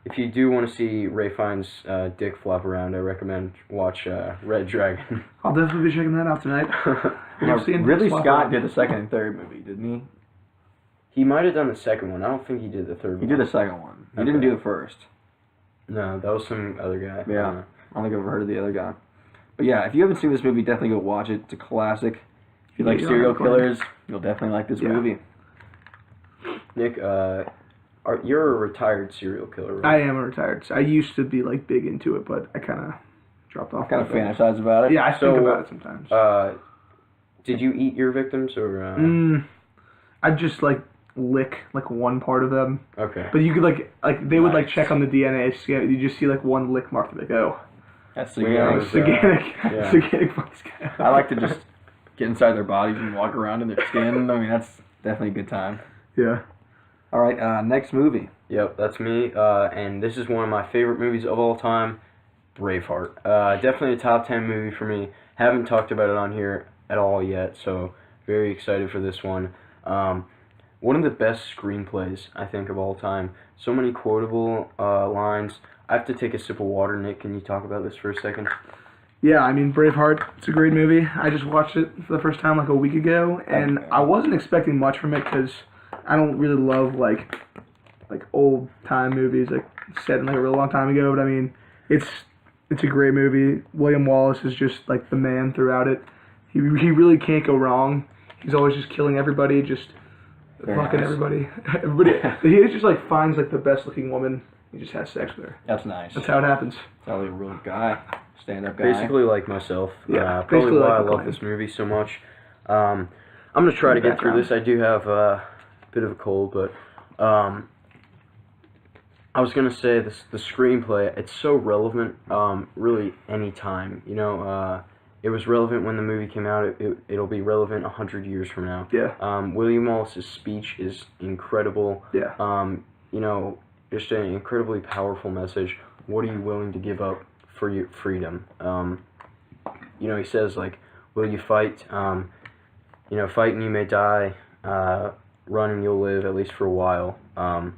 If you do want to see Ray Fiennes' dick flop around, I recommend watch Red Dragon. I'll definitely be checking that out tonight. Ridley Scott did the second and third movie, didn't he? He might have done the second one. I don't think he did the third one. He did the second one. He didn't do the first. No, that was some other guy. Yeah. I don't think I've ever heard of the other guy. But yeah, if you haven't seen this movie, definitely go watch it. It's a classic. If you like serial killers, you'll definitely like this movie. Nick, you're a retired serial killer, right? I am a retired. I used to be like big into it, but I kind of dropped off. Kind of fantasize about it. Yeah, I think about it sometimes. Did you eat your victims or? I just like lick like one part of them. Okay. But you could like they would like check on the DNA scan. You just see like one lick mark and like, oh, That's Satanic fungus guy. I like to just get inside their bodies and walk around in their skin. I mean, that's definitely a good time. Yeah. All right, next movie. Yep, that's me. And this is one of my favorite movies of all time, Braveheart. Definitely a top 10 movie for me. Haven't talked about it on here at all yet, so very excited for this one. One of the best screenplays, I think, of all time. So many quotable lines. I have to take a sip of water, Nick. Can you talk about this for a second? Yeah, I mean, Braveheart, it's a great movie. I just watched it for the first time like a week ago, and I wasn't expecting much from it because I don't really love like old-time movies like set in like a real long time ago, but I mean, it's a great movie. William Wallace is just like the man throughout it. He really can't go wrong. He's always just killing everybody, just fucking everybody. He just like finds like the best-looking woman. He just has sex with her. That's nice. That's how it happens. Probably a real guy, stand-up guy. Basically like myself. Yeah, probably basically why like I love this movie so much. I'm going to try to get through this. I do have a bit of a cold, but I was going to say the screenplay, it's so relevant really any time. You know, it was relevant when the movie came out. It'll be relevant 100 years from now. Yeah. William Wallace's speech is incredible. Yeah. You know, just an incredibly powerful message. What are you willing to give up for your freedom? You know, he says, like, will you fight? You know, fight and you may die. Run and you'll live, at least for a while. All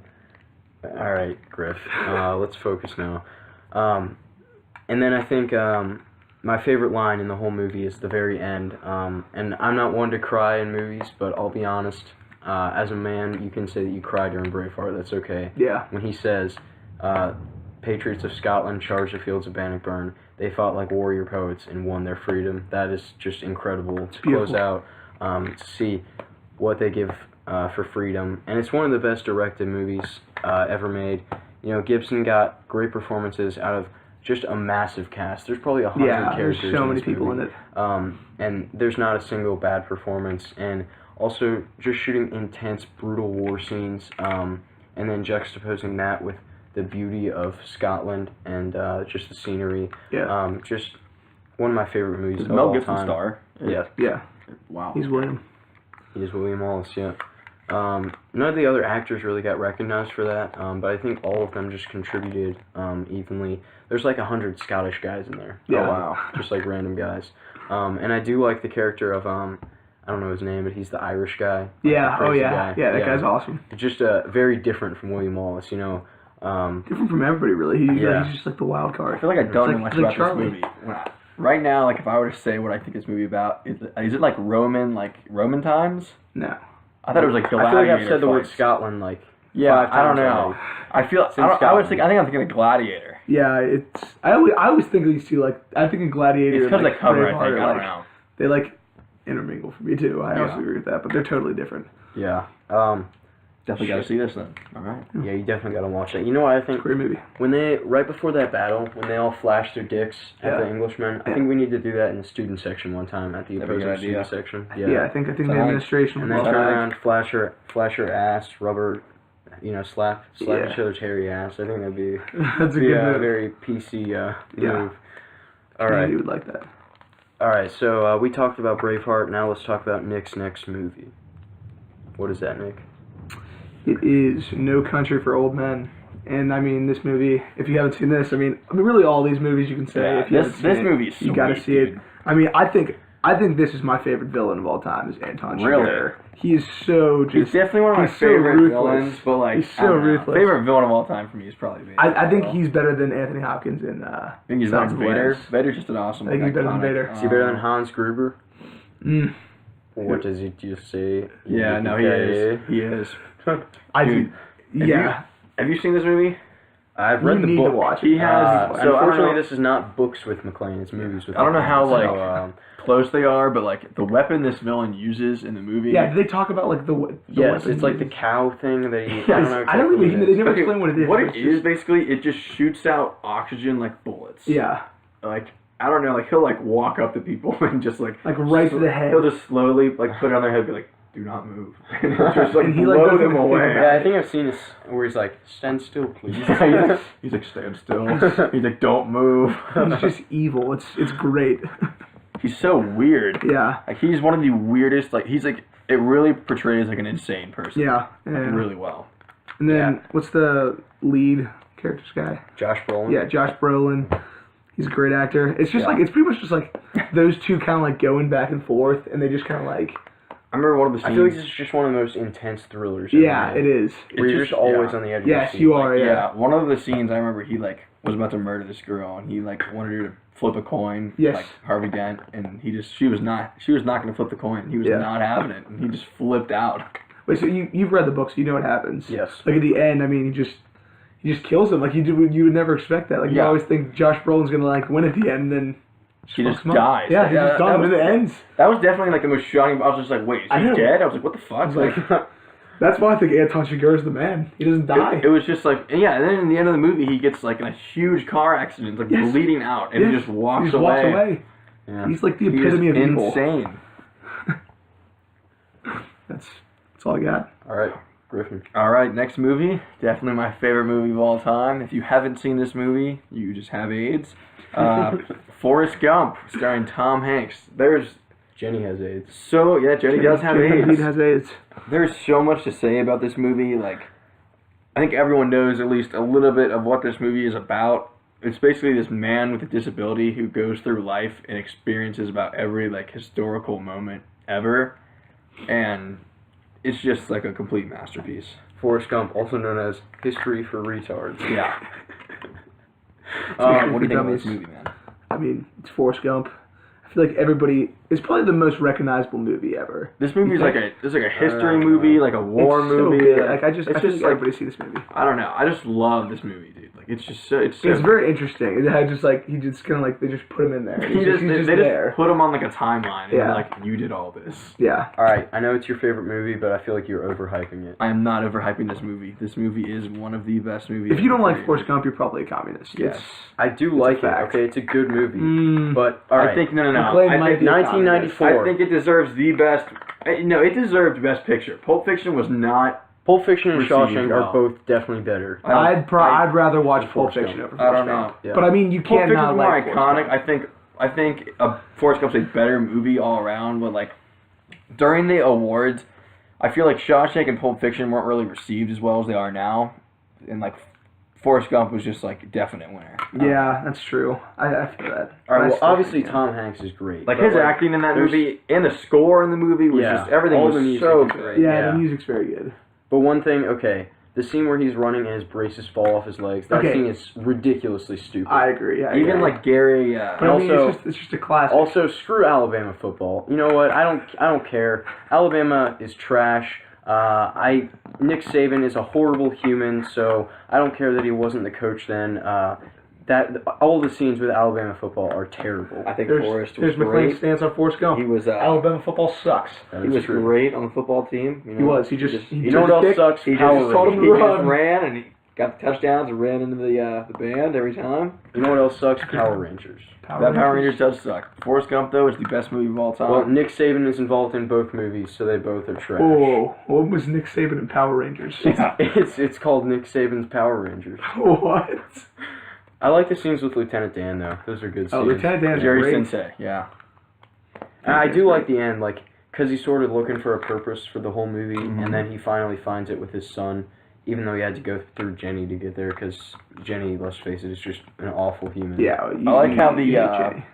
right, Griff. Let's focus now. And then I think my favorite line in the whole movie is the very end. And I'm not one to cry in movies, but I'll be honest. As a man, you can say that you cried during Braveheart. That's okay. Yeah. When he says, Patriots of Scotland charged the fields of Bannockburn. They fought like warrior poets and won their freedom. That is just incredible to close out, to see what they give for freedom. And it's one of the best directed movies ever made. You know, Gibson got great performances out of just a massive cast. There's probably 100 characters. There's so many people in it. And there's not a single bad performance. And Also, just shooting intense, brutal war scenes, and then juxtaposing that with the beauty of Scotland and just the scenery. Yeah. Just one of my favorite movies of Mel all Gibson time. star. Yeah. Yeah. Wow. He's William. He is William Wallace, yeah. None of the other actors really got recognized for that, but I think all of them just contributed evenly. There's like 100 Scottish guys in there. Yeah. Oh, wow. Just like random guys. And I do like the character of, I don't know his name, but he's the Irish guy. Like Yeah, the crazy guy. Yeah, that guy's awesome. Just very different from William Wallace, you know. Different from everybody, really. He's just like the wild I card. feel like I don't know much about Charlie. this movie. Right now, like if I were to say what I think this movie about, is it like Roman times? No. I thought it was like I feel gladiator like I've said the word fights. Scotland like Yeah, 5 I don't times know. already. I feel Since I think Scotland. I'm thinking of Gladiator. Yeah, it's. I always think of these two like I think of Gladiator. It's because and, of the cover, I Braveheart think. are, I don't like, know. They like intermingle for me too. I also Yeah. agree with that, but they're totally different. Yeah. Definitely got to see this then. All right. Yeah, you definitely gotta watch that. You know what I think? Great movie. When right before that battle, when they all flash their dicks at the Englishmen, I think we need to do that in the student section one time at the That'd be a opposing good student section. Yeah, I think the Tonight. administration And would then love turn that. around, flash her ass, rubber, slap Yeah. each other's hairy ass. I think that'd be That's a be good a move. very PC Yeah. move. All right, You would like that. all right. So we talked about Braveheart. Now let's talk about Nick's next movie. What is that, Nick? It is No Country for Old Men. And I mean, this movie, if you haven't seen this, I mean really all these movies you can say. Yeah, if you haven't seen this it, movie's you gotta sweet, see it. dude. I mean, I think this is my favorite villain of all time is Anton Really? Chigurh. He is so just. He's definitely one of my he's so favorite ruthless. villains, but like He's so I don't know. ruthless. Favorite villain of all time for me is probably Vader. I think he's better than Anthony Hopkins in. I think he's better Silence than of the Vader. Lambs. Vader's just an awesome. I think he's better than iconic, Vader. Is he better than Hans Gruber? Mm. What does he just say? Yeah, no, he is. He is. I Dude, do. Yeah. Have you seen this movie? I've You read the need book. to watch it. He has. so I don't unfortunately, know, this is not books with MacLean. It's movies with. I don't know how, MacLean, like, close they are, but like the weapon this villain uses in the movie. Yeah. Did they talk about like the yes, weapon it's like the uses? cow thing that he. Yes, I don't know. I don't exactly really. what They it is. never Okay, explain what it is. What but it it's is just- basically, it just shoots out oxygen like bullets. Yeah. Like I don't know, like he'll like walk up to people and just like Right to the head. He'll just slowly like put it on their head, and be like, "Do not move," and he'll just like And he, like, blow doesn't them even think away. about Yeah, I think I've seen this where he's like, "Stand still, please." He's like, "Stand still." He's like, "Don't move." He's just evil. It's great. He's so weird. Yeah. Like he's one of the weirdest. Like he's like it really portrays like an insane person. Yeah. Like, Yeah. really well. And then Yeah. what's the lead character's guy? Josh Brolin. Yeah, Josh Brolin. He's a great actor. It's just Yeah. like it's pretty much just like those two kind of like going back and forth, and they just kind of like. I remember one of the I scenes. feel like this is just one of the most intense thrillers. Yeah, ever it made. is. Where you're just- just always yeah. on the edge. Yes, of your seat. you are. yeah, one of the scenes I remember he like was about to murder this girl and he like wanted her to flip a coin. Yes. Like Harvey Dent, and she was not going to flip the coin. He was Yeah. not having it, and he just flipped out. Wait, so you've read the book, so you know what happens. Yes. Like at the end, I mean, he just kills him. Like you would never expect that. Like you Yeah. always think Josh Brolin's gonna like win at the end, and then She fucks just him up. dies. Yeah, he's just done. that But it was- ends. That was definitely like the most shocking. I was just like, wait, is I he know. dead? I was like, what the fuck? It's like that's why I think Anton Chigurh is the man. He doesn't die. It was just like, yeah, and then in the end of the movie, he gets like in a huge car accident, like Yes. bleeding out, and he Yes. just walks he just away. walks away. Yeah. He's like the He is epitome of evil. insane. That's all I got. All right, Griffin. All right, next movie. Definitely my favorite movie of all time. If you haven't seen this movie, you just have AIDS. Forrest Gump, starring Tom Hanks. Jenny has AIDS. Jenny does have Jenny AIDS. indeed has AIDS. There's so much to say about this movie. Like, I think everyone knows at least a little bit of what this movie is about. It's basically this man with a disability who goes through life and experiences about every like historical moment ever, and it's just like a complete masterpiece. Forrest Gump, also known as History for Retards. Yeah. History What do you for think of this Dummies. movie, man? I mean, it's Forrest Gump. I feel like everybody. It's probably the most recognizable movie ever. This movie is You like a history movie, like a war it's movie. So good. Like I it's feel like just like everybody see this movie. I don't know. I just love this movie, dude. Like it's just so It's very interesting. It had just like he just kind of like they just put him in there. They He's just there. put him on like a timeline, and Yeah. they're like, you did all this. Yeah. All right, I know it's your favorite movie, but I feel like you're overhyping it. I am not overhyping this movie. This movie is one of the best movies. If you don't ever like created. Forrest Gump, you're probably a communist. Yes. It's, I do like it. fact. Okay, it's a good movie, Mm, but all right. I think no. MacLean I might think be a 19 1994. I think it deserves the best. No, it deserved Best Picture. Pulp Fiction was not. Pulp Fiction and received Shawshank well. are both definitely better. I'd rather watch Pulp Fiction over Forrest I don't Gump. know. But I mean, you Pulp can't Fiction's not more like iconic. Forrest I think Forrest Gump's a better movie all around. But like during the awards, I feel like Shawshank and Pulp Fiction weren't really received as well as they are now, and like Forrest Gump was just like a definite winner. Yeah, that's true. I feel that. All right, well, obviously Tom Hanks is great. Like his acting in that movie and the score in the movie was just everything all was the music so is good. great. Yeah, the music's very good. But one thing, okay, the scene where he's running and his braces fall off his legs, that scene is ridiculously stupid. I agree. Even like Gary. But I mean, it's just a classic. Also, screw Alabama football. You know what? I don't care. Alabama is trash. Nick Saban is a horrible human, so I don't care that he wasn't the coach then. All the scenes with Alabama football are terrible. I think Forrest was there's MacLean's great. stance on Forrest Gump. He was Alabama football sucks. He was great on the football team. You know? He was. He you know what else sucks? He just told him to He just run. ran and he got the touchdowns and ran into the band every time. You know what else sucks? Power Rangers. Power Rangers does suck. Forrest Gump though is the best movie of all time. Well, Nick Saban is involved in both movies, so they both are trash. Oh, what was Nick Saban in Power Rangers? It's called Nick Saban's Power Rangers. What? I like the scenes with Lieutenant Dan though; those are good scenes. Oh, Lieutenant Dan's Jerry great. Sensei, yeah. And I do like the end, like because he's sort of looking for a purpose for the whole movie, and then he finally finds it with his son. Even though he had to go through Jenny to get there, because Jenny, let's face it, is just an awful human. Yeah, I like how the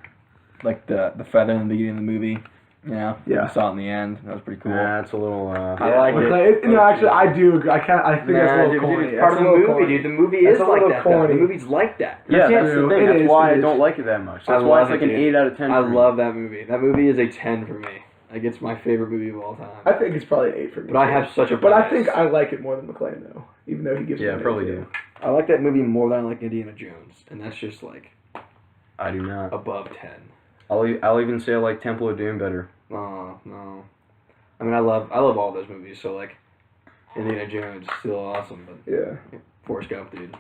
feather in the beginning of the movie. Yeah. You saw it in the end. That was pretty cool. Yeah, it's a little. I like it. No, actually, I do agree. I think that's a little corny. It's part of the movie, dude. The movie is like that. The movie's like that. Yeah, that's the thing. That's why I don't like it that much. That's why it's like an 8 out of 10. I love that movie. That movie is a 10 for me. Like, it's my favorite movie of all time. I think it's probably an 8 for me. But I have such a But I think I like it more than MacLean, though. Even though he gives me I probably do. I like that movie more than I like Indiana Jones. And that's just, like... I do not. Above 10. I'll even say I like Temple of Doom better. Oh, no. I mean, I love all those movies, so, like, Indiana Jones is still awesome, but... Yeah. Forrest Gump, dude.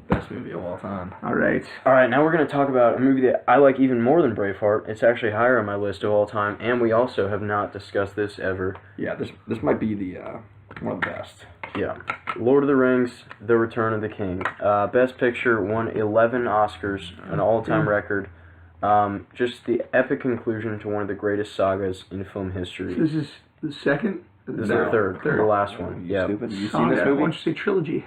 Best movie of all time. All right, now we're going to talk about a movie that I like even more than Braveheart. It's actually higher on my list of all time, and we also have not discussed this ever. Yeah, this might be the one of the best. Yeah. Lord of the Rings, The Return of the King. Best Picture won 11 Oscars, an all-time record. Just the epic conclusion to one of the greatest sagas in film history. This is the second? This is the third, the last one. Yeah. Stupid. Have you seen this movie? Why don't you say trilogy?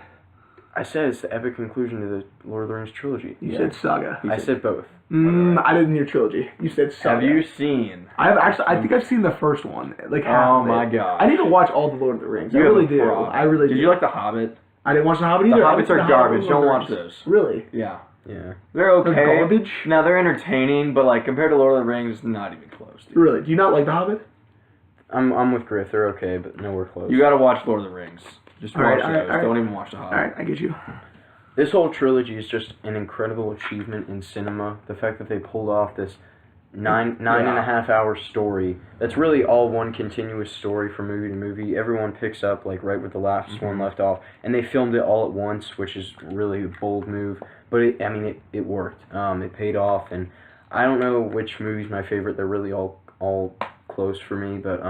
I said it's the epic conclusion to the Lord of the Rings trilogy. You said saga. I said both. I didn't hear trilogy. You said saga. Have you seen? I think I've seen the first one. Like half Oh of it. my god! I need to watch all the Lord of the Rings. I You have really a do. problem. I really do. Did you like The Hobbit? I didn't watch The Hobbit either. The Hobbits are garbage. Don't watch those. Really? Yeah. Yeah. They're okay. They're garbage? Now they're entertaining, but like compared to Lord of the Rings, it's not even close. Dude. Really? Do you not like The Hobbit? I'm with Griff. They're okay, but nowhere close. You gotta watch Lord of the Rings. Just watch those. all right. Don't even watch The Hobbit. All right, I get you. This whole trilogy is just an incredible achievement in cinema. The fact that they pulled off this nine and a half hour story that's really all one continuous story from movie to movie. Everyone picks up like right where the last one left off, and they filmed it all at once, which is really a bold move. But it worked. It paid off, and I don't know which movie's my favorite. They're really all close for me, but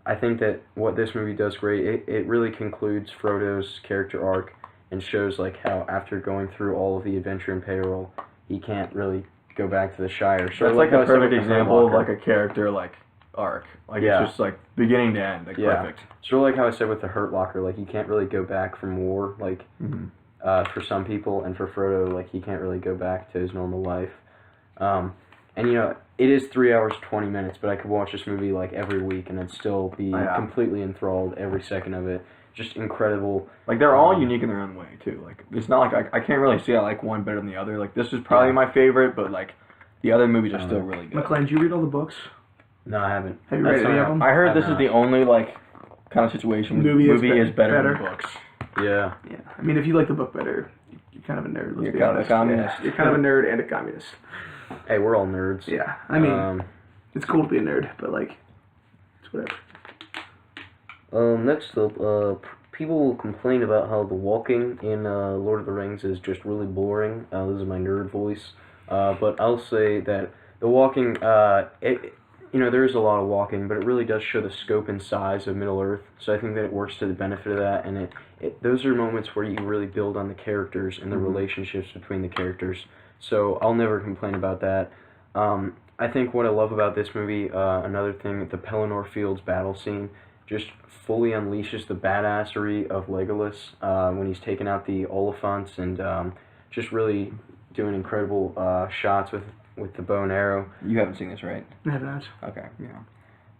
I think that what this movie does great, it really concludes Frodo's character arc and shows like how after going through all of the adventure and peril, he can't really go back to the Shire. So that's like a perfect example of like a character like arc. Like it's just like beginning to end, like perfect. Sort of like how I said with the Hurt Locker, like you can't really go back from war, like for some people, and for Frodo, like he can't really go back to his normal life. And you know, it is 3 hours 20 minutes, but I could watch this movie like every week and I'd still be completely enthralled every second of it. Just incredible. Like they're all unique in their own way too. Like it's not like I can't really say I like one better than the other. Like this is probably my favorite, but like the other movies are still really good. MacLean, did you read all the books? No, I haven't. Have you read any of them? I heard this is the only like kind of situation where movie is better than books. Yeah. Yeah. I mean, if you like the book better, you're kind of a nerd. You're kind of a communist. Yeah. You're kind of a nerd and a communist. Hey, we're all nerds. Yeah. I mean, it's cool to be a nerd, but like, it's whatever. Next up, people will complain about how the walking in Lord of the Rings is just really boring. This is my nerd voice. But I'll say that the walking, there is a lot of walking, but it really does show the scope and size of Middle Earth. So I think that it works to the benefit of that, and those are moments where you can really build on the characters and the relationships between the characters. So I'll never complain about that. I think what I love about this movie, another thing, the Pelennor Fields battle scene, just fully unleashes the badassery of Legolas when he's taking out the Oliphants and just really doing incredible shots with the bow and arrow. You haven't seen this, right? I haven't. Okay, yeah.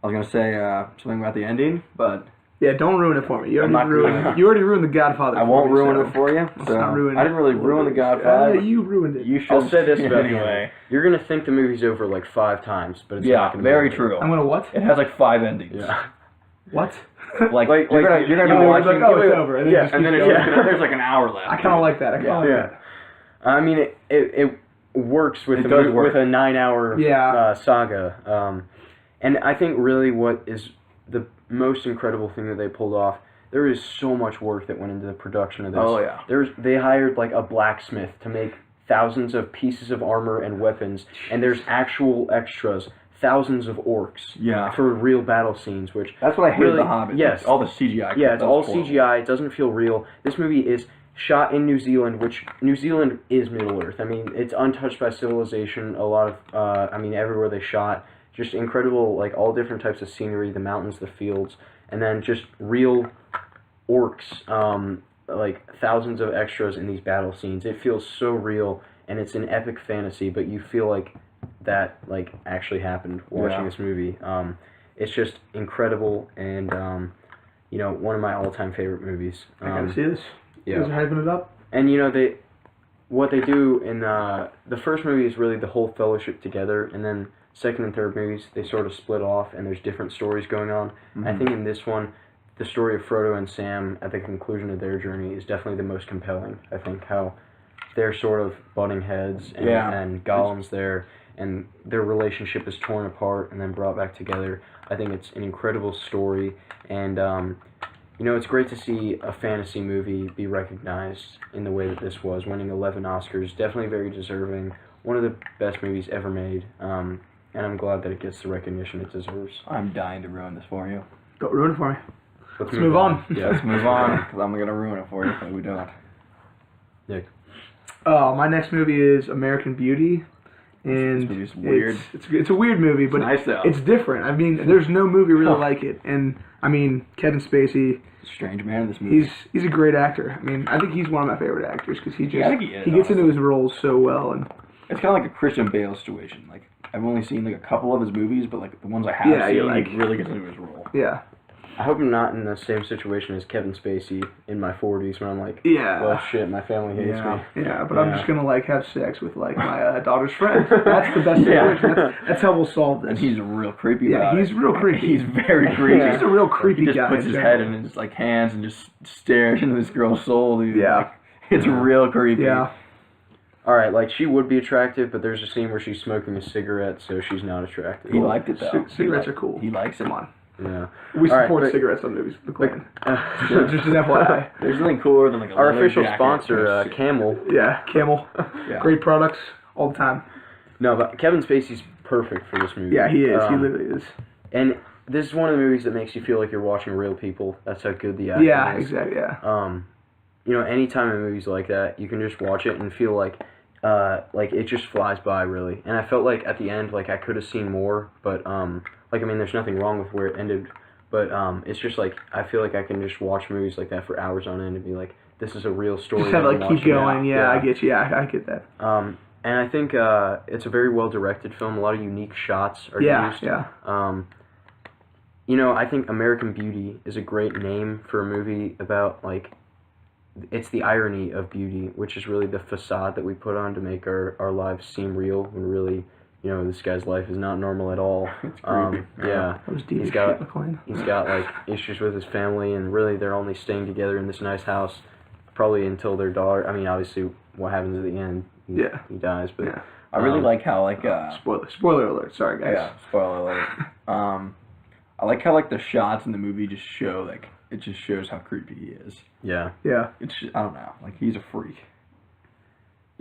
I was going to say something about the ending, but... Yeah, don't ruin it for me. You already ruined The Godfather. I won't ruin it for you. So not ruin I didn't really ruin The Godfather. Yeah, you ruined it. You should. I'll say this about anyway. You're going to think the movie's over like 5 times, but it's Yeah, not going to be very over. true. I'm going to what? It has like 5 endings. Yeah. What? Like you're gonna be watching. Like, oh, it's over. And then And then there's like an hour left. I kind of like that. I mean, it works with with a 9-hour saga. And I think really what is the most incredible thing that they pulled off, there is so much work that went into the production of this. Oh, yeah. They hired like a blacksmith to make thousands of pieces of armor and weapons, and there's actual extras, thousands of orcs for real battle scenes, which... That's what I hate The Hobbit. Yes. All the CGI. Yeah, it's all CGI. It doesn't feel real. This movie is shot in New Zealand, which New Zealand is Middle Earth. I mean, it's untouched by civilization. A lot of, everywhere they shot, just incredible, like all different types of scenery, the mountains, the fields, and then just real orcs, like thousands of extras in these battle scenes. It feels so real, and it's an epic fantasy, but you feel like that like actually happened watching this movie. It's just incredible, and one of my all-time favorite movies. I gotta see this. Yeah. You guys are hyping it up. And what they do in the first movie is really the whole fellowship together, and then second and third movies they sort of split off, and there's different stories going on. Mm-hmm. I think in this one, the story of Frodo and Sam at the conclusion of their journey is definitely the most compelling. I think how they're sort of butting heads, and Gollum's there, and their relationship is torn apart and then brought back together. I think it's an incredible story, and it's great to see a fantasy movie be recognized in the way that this was, winning 11 Oscars. Definitely very deserving. One of the best movies ever made, and I'm glad that it gets the recognition it deserves. I'm dying to ruin this for you. Don't ruin it for me. Let's move on. Yeah, let's move on, because I'm going to ruin it for you if we don't. Nick. My next movie is American Beauty. And this movie's weird. It's a weird movie, but nice, though. It's different. I mean, there's no movie really like it. And, I mean, Kevin Spacey... Strange man in this movie. He's a great actor. I mean, I think he's one of my favorite actors, because he gets into his roles so well. And it's kind of like a Christian Bale situation. Like, I've only seen like a couple of his movies, but like the ones I have seen, he really gets into his role. Yeah. I hope I'm not in the same situation as Kevin Spacey in my 40s when I'm like, well, shit, my family hates me. Yeah, but I'm just going to, have sex with, my daughter's friend. That's the best situation. That's how we'll solve this. And he's real creepy about he's real creepy. He's very creepy. He's a real creepy guy. He just puts his head in his, hands and just stares into this girl's soul. Dude. Yeah. It's real creepy. Yeah. All right, she would be attractive, but there's a scene where she's smoking a cigarette, so she's not attractive. He liked it, though. Cigarettes are cool. He likes it. Come on. Yeah. We support cigarettes on movies. MacLean. Just an FYI. There's nothing cooler than our official sponsor, Camel. Yeah, Camel. Great products all the time. No, but Kevin Spacey's perfect for this movie. Yeah, he is. He literally is. And this is one of the movies that makes you feel like you're watching real people. That's how good the acting is. Yeah, exactly. Yeah. Anytime in movies like that, you can just watch it and feel like it just flies by, really. And I felt like at the end, I could have seen more, but there's nothing wrong with where it ended, but it's just I feel like I can just watch movies like that for hours on end and be like, this is a real story. Just have keep going. Yeah, I get you. Yeah, I get that. And I think it's a very well directed film. A lot of unique shots are used. Yeah. I think American Beauty is a great name for a movie about it's the irony of beauty, which is really the facade that we put on to make our lives seem real, when really, this guy's life is not normal at all. It's creepy. Yeah. That was deep. He's got issues with his family, and really they're only staying together in this nice house, probably until their daughter. I mean, obviously, what happens at the end? He dies, but I really like how spoiler alert. Sorry, guys. Yeah, spoiler alert. I like how the shots in the movie just show it just shows how creepy he is. Yeah. Yeah. I don't know. He's a freak.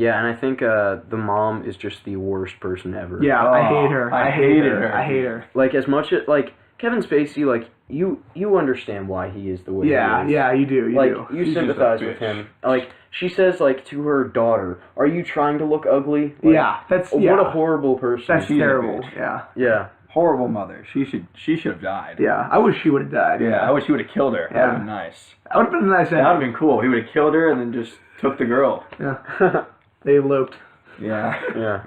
Yeah, and I think the mom is just the worst person ever. Yeah, I hate her. I hated her. I hate her. Like, as much as, like, Kevin Spacey, like, you understand why he is the way he is. Yeah, you do. You sympathize with him. Like, she says, like, to her daughter, "Are you trying to look ugly?" Like, what a horrible person. That's terrible. Yeah. Yeah. Horrible mother. She should have died. Yeah, I wish she would have died. Yeah, I wish he would have killed her. Yeah. That would have been nice. That would have been a nice ending. That would have been cool. He would have killed her and then just took the girl. Yeah. They eloped. Yeah.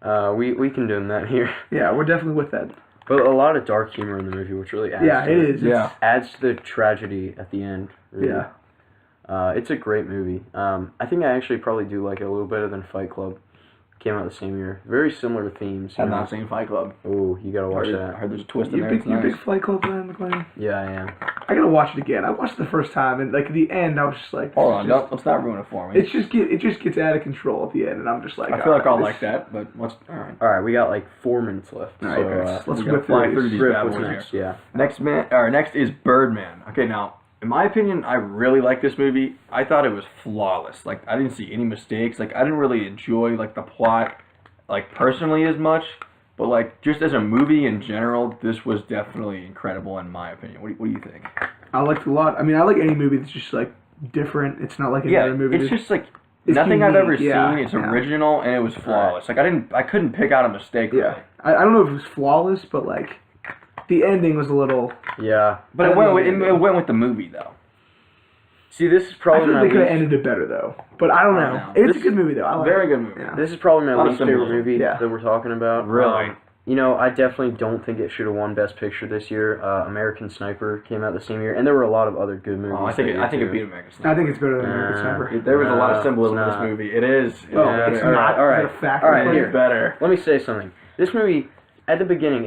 Yeah. We condone that here. Yeah, we're definitely with that. But a lot of dark humor in the movie, which really adds Yeah, it is. Yeah. adds to the tragedy at the end. Really. Yeah. It's a great movie. I think I actually probably do like it a little better than Fight Club. Came out the same year. Very similar themes. I've not seen Fight Club. Oh, you gotta watch I that. heard there's a twist in You there. big, big Fight Club fan, MacLean? Yeah, I am. I gotta watch it again. I watched it the first time, and like at the end, I was just like, Hold on, let's not ruin it for me. it just gets out of control at the end, and I'm just like, I feel like I'll like that, but let's. All right. All right, we got like 4 minutes left. All right, So, let's we whip gotta fly through these Griff, bad what's boys next? here. Yeah. Next is Birdman. Okay, now, in my opinion, I really like this movie. I thought it was flawless. Like, I didn't see any mistakes. Like, I didn't really enjoy like the plot, like personally as much. But like, just as a movie in general, this was definitely incredible in my opinion. What do you think? I liked it a lot. I mean, I like any movie that's just like different. It's not like another movie. It's just like it's nothing I've ever unique. seen. It's original and it was flawless. Like I couldn't pick out a mistake. Yeah. Really. I don't know if it was flawless, but like the ending was a little. Yeah. But it went with the movie though. See, this is I probably feel my like they could have least... ended it better though. But I don't know. It's a good movie though. I like Very it. good movie. Yeah. This is probably my A lot of least favorite symbolism. movie Yeah. that we're talking about. Really? You know, I definitely don't think it should have won Best Picture this year. American Sniper came out the same year, and there were a lot of other good movies. Oh, I think it beat American Sniper. I think it's better than American Sniper. There was a lot of No, symbolism in it's this not. movie. It is. Oh, it's not. All right. Is it a fact? All right, MacLean? here. It's better. Let me say something. This movie, at the beginning,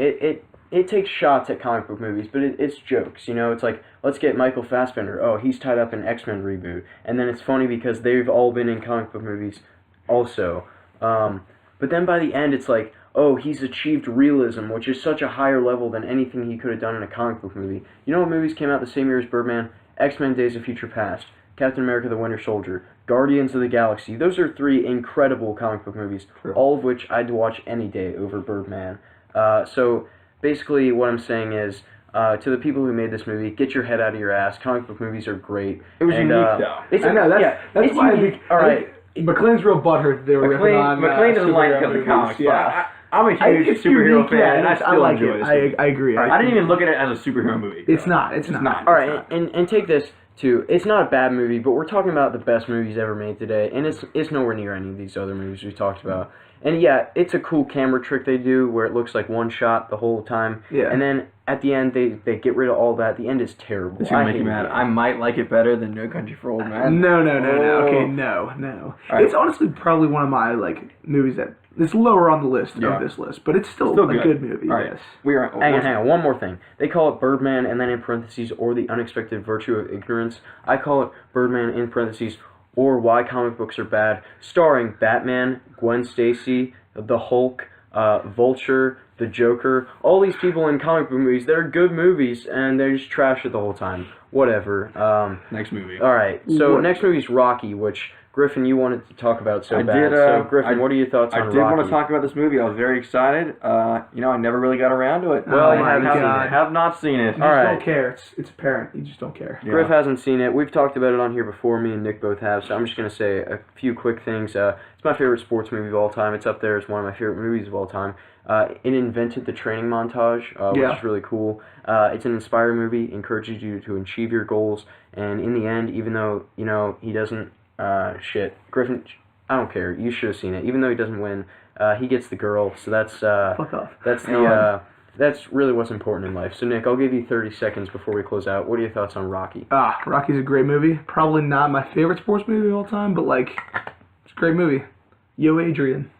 it takes shots at comic book movies, but it's jokes. You know, it's like, let's get Michael Fassbender. Oh, he's tied up in X-Men reboot, and then it's funny because they've all been in comic book movies, also. But then by the end, it's like, oh, he's achieved realism, which is such a higher level than anything he could have done in a comic book movie. You know what movies came out the same year as Birdman? X-Men: Days of Future Past, Captain America: The Winter Soldier, Guardians of the Galaxy. Those are 3 incredible comic book movies, all of which I'd watch any day over Birdman. So basically what I'm saying is, to the people who made this movie, get your head out of your ass. Comic book movies are great. It was unique, though. I know, that's why unique. I think, All right. MacLean's real butthurt. They were ripping on MacLean doesn't like superhero the movies. comics, Yeah. but I'm a I think huge it's superhero unique, fan, yeah, and I still like enjoy it. this movie. I agree. I didn't even look at it as a superhero movie. It's not. It's not. All right, and take this too. It's not a bad movie, but we're talking about the best movies ever made today, and it's nowhere near any of these other movies we talked about. And yeah, it's a cool camera trick they do where it looks like one shot the whole time. Yeah. And then at the end they get rid of all that. The end is terrible. It's gonna make hate you mad. it. I might like it better than No Country for Old Men. No. Oh. Okay, no. Right. It's honestly probably one of my movies that it's lower on the list Yeah. of this list, but it's still Still a good movie. All right. Yes. Hang on. One more thing. They call it Birdman, and then in parentheses, or the unexpected virtue of ignorance. I call it Birdman in parentheses, or why comic books are bad, starring Batman, Gwen Stacy, the Hulk, Vulture, the Joker, all these people in comic book movies that are good movies, and they just trash it the whole time. Whatever. Next movie. All right. So next movie's Rocky, which Griffin, you wanted to talk about so bad. So Griffin, what are your thoughts on Rocky? I did want to talk about this movie. I was very excited. I never really got around to it. Well, you have not seen it. You All just right. don't care. It's apparent. You just don't care. Yeah. Griff hasn't seen it. We've talked about it on here before. Me and Nick both have, so I'm just going to say a few quick things. It's my favorite sports movie of all time. It's up there as one of my favorite movies of all time. It invented the training montage, which is really cool. It's an inspiring movie, encourages you to achieve your goals, and in the end, even though, he doesn't, Griffin, I don't care, you should have seen it. Even though he doesn't win, he gets the girl, so that's, Fuck off. that's really what's important in life. So Nick, I'll give you 30 seconds before we close out. What are your thoughts on Rocky? Rocky's a great movie. Probably not my favorite sports movie of all time, but it's a great movie. Yo, Adrian.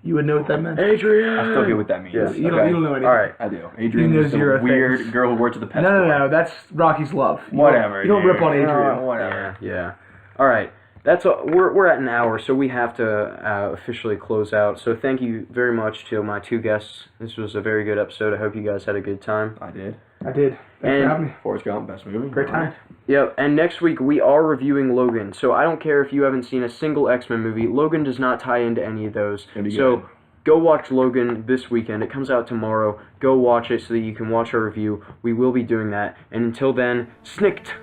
You would know what that meant. Adrian! I still get what that means. Yeah. You don't know anything. All right. I do. Adrian He knows is the zero weird things. girl who works at the pet No, store. that's Rocky's love. Whatever. You don't rip on Adrian. Whatever. Yeah. All right. That's we're at an hour, so we have to officially close out. So thank you very much to my 2 guests. This was a very good episode. I hope you guys had a good time. I did. I did. Thanks for having me. Forrest Gump, best movie. Great time. Yep, and next week we are reviewing Logan. So I don't care if you haven't seen a single X-Men movie. Logan does not tie into any of those. So go watch Logan this weekend. It comes out tomorrow. Go watch it so that you can watch our review. We will be doing that. And until then, snicked!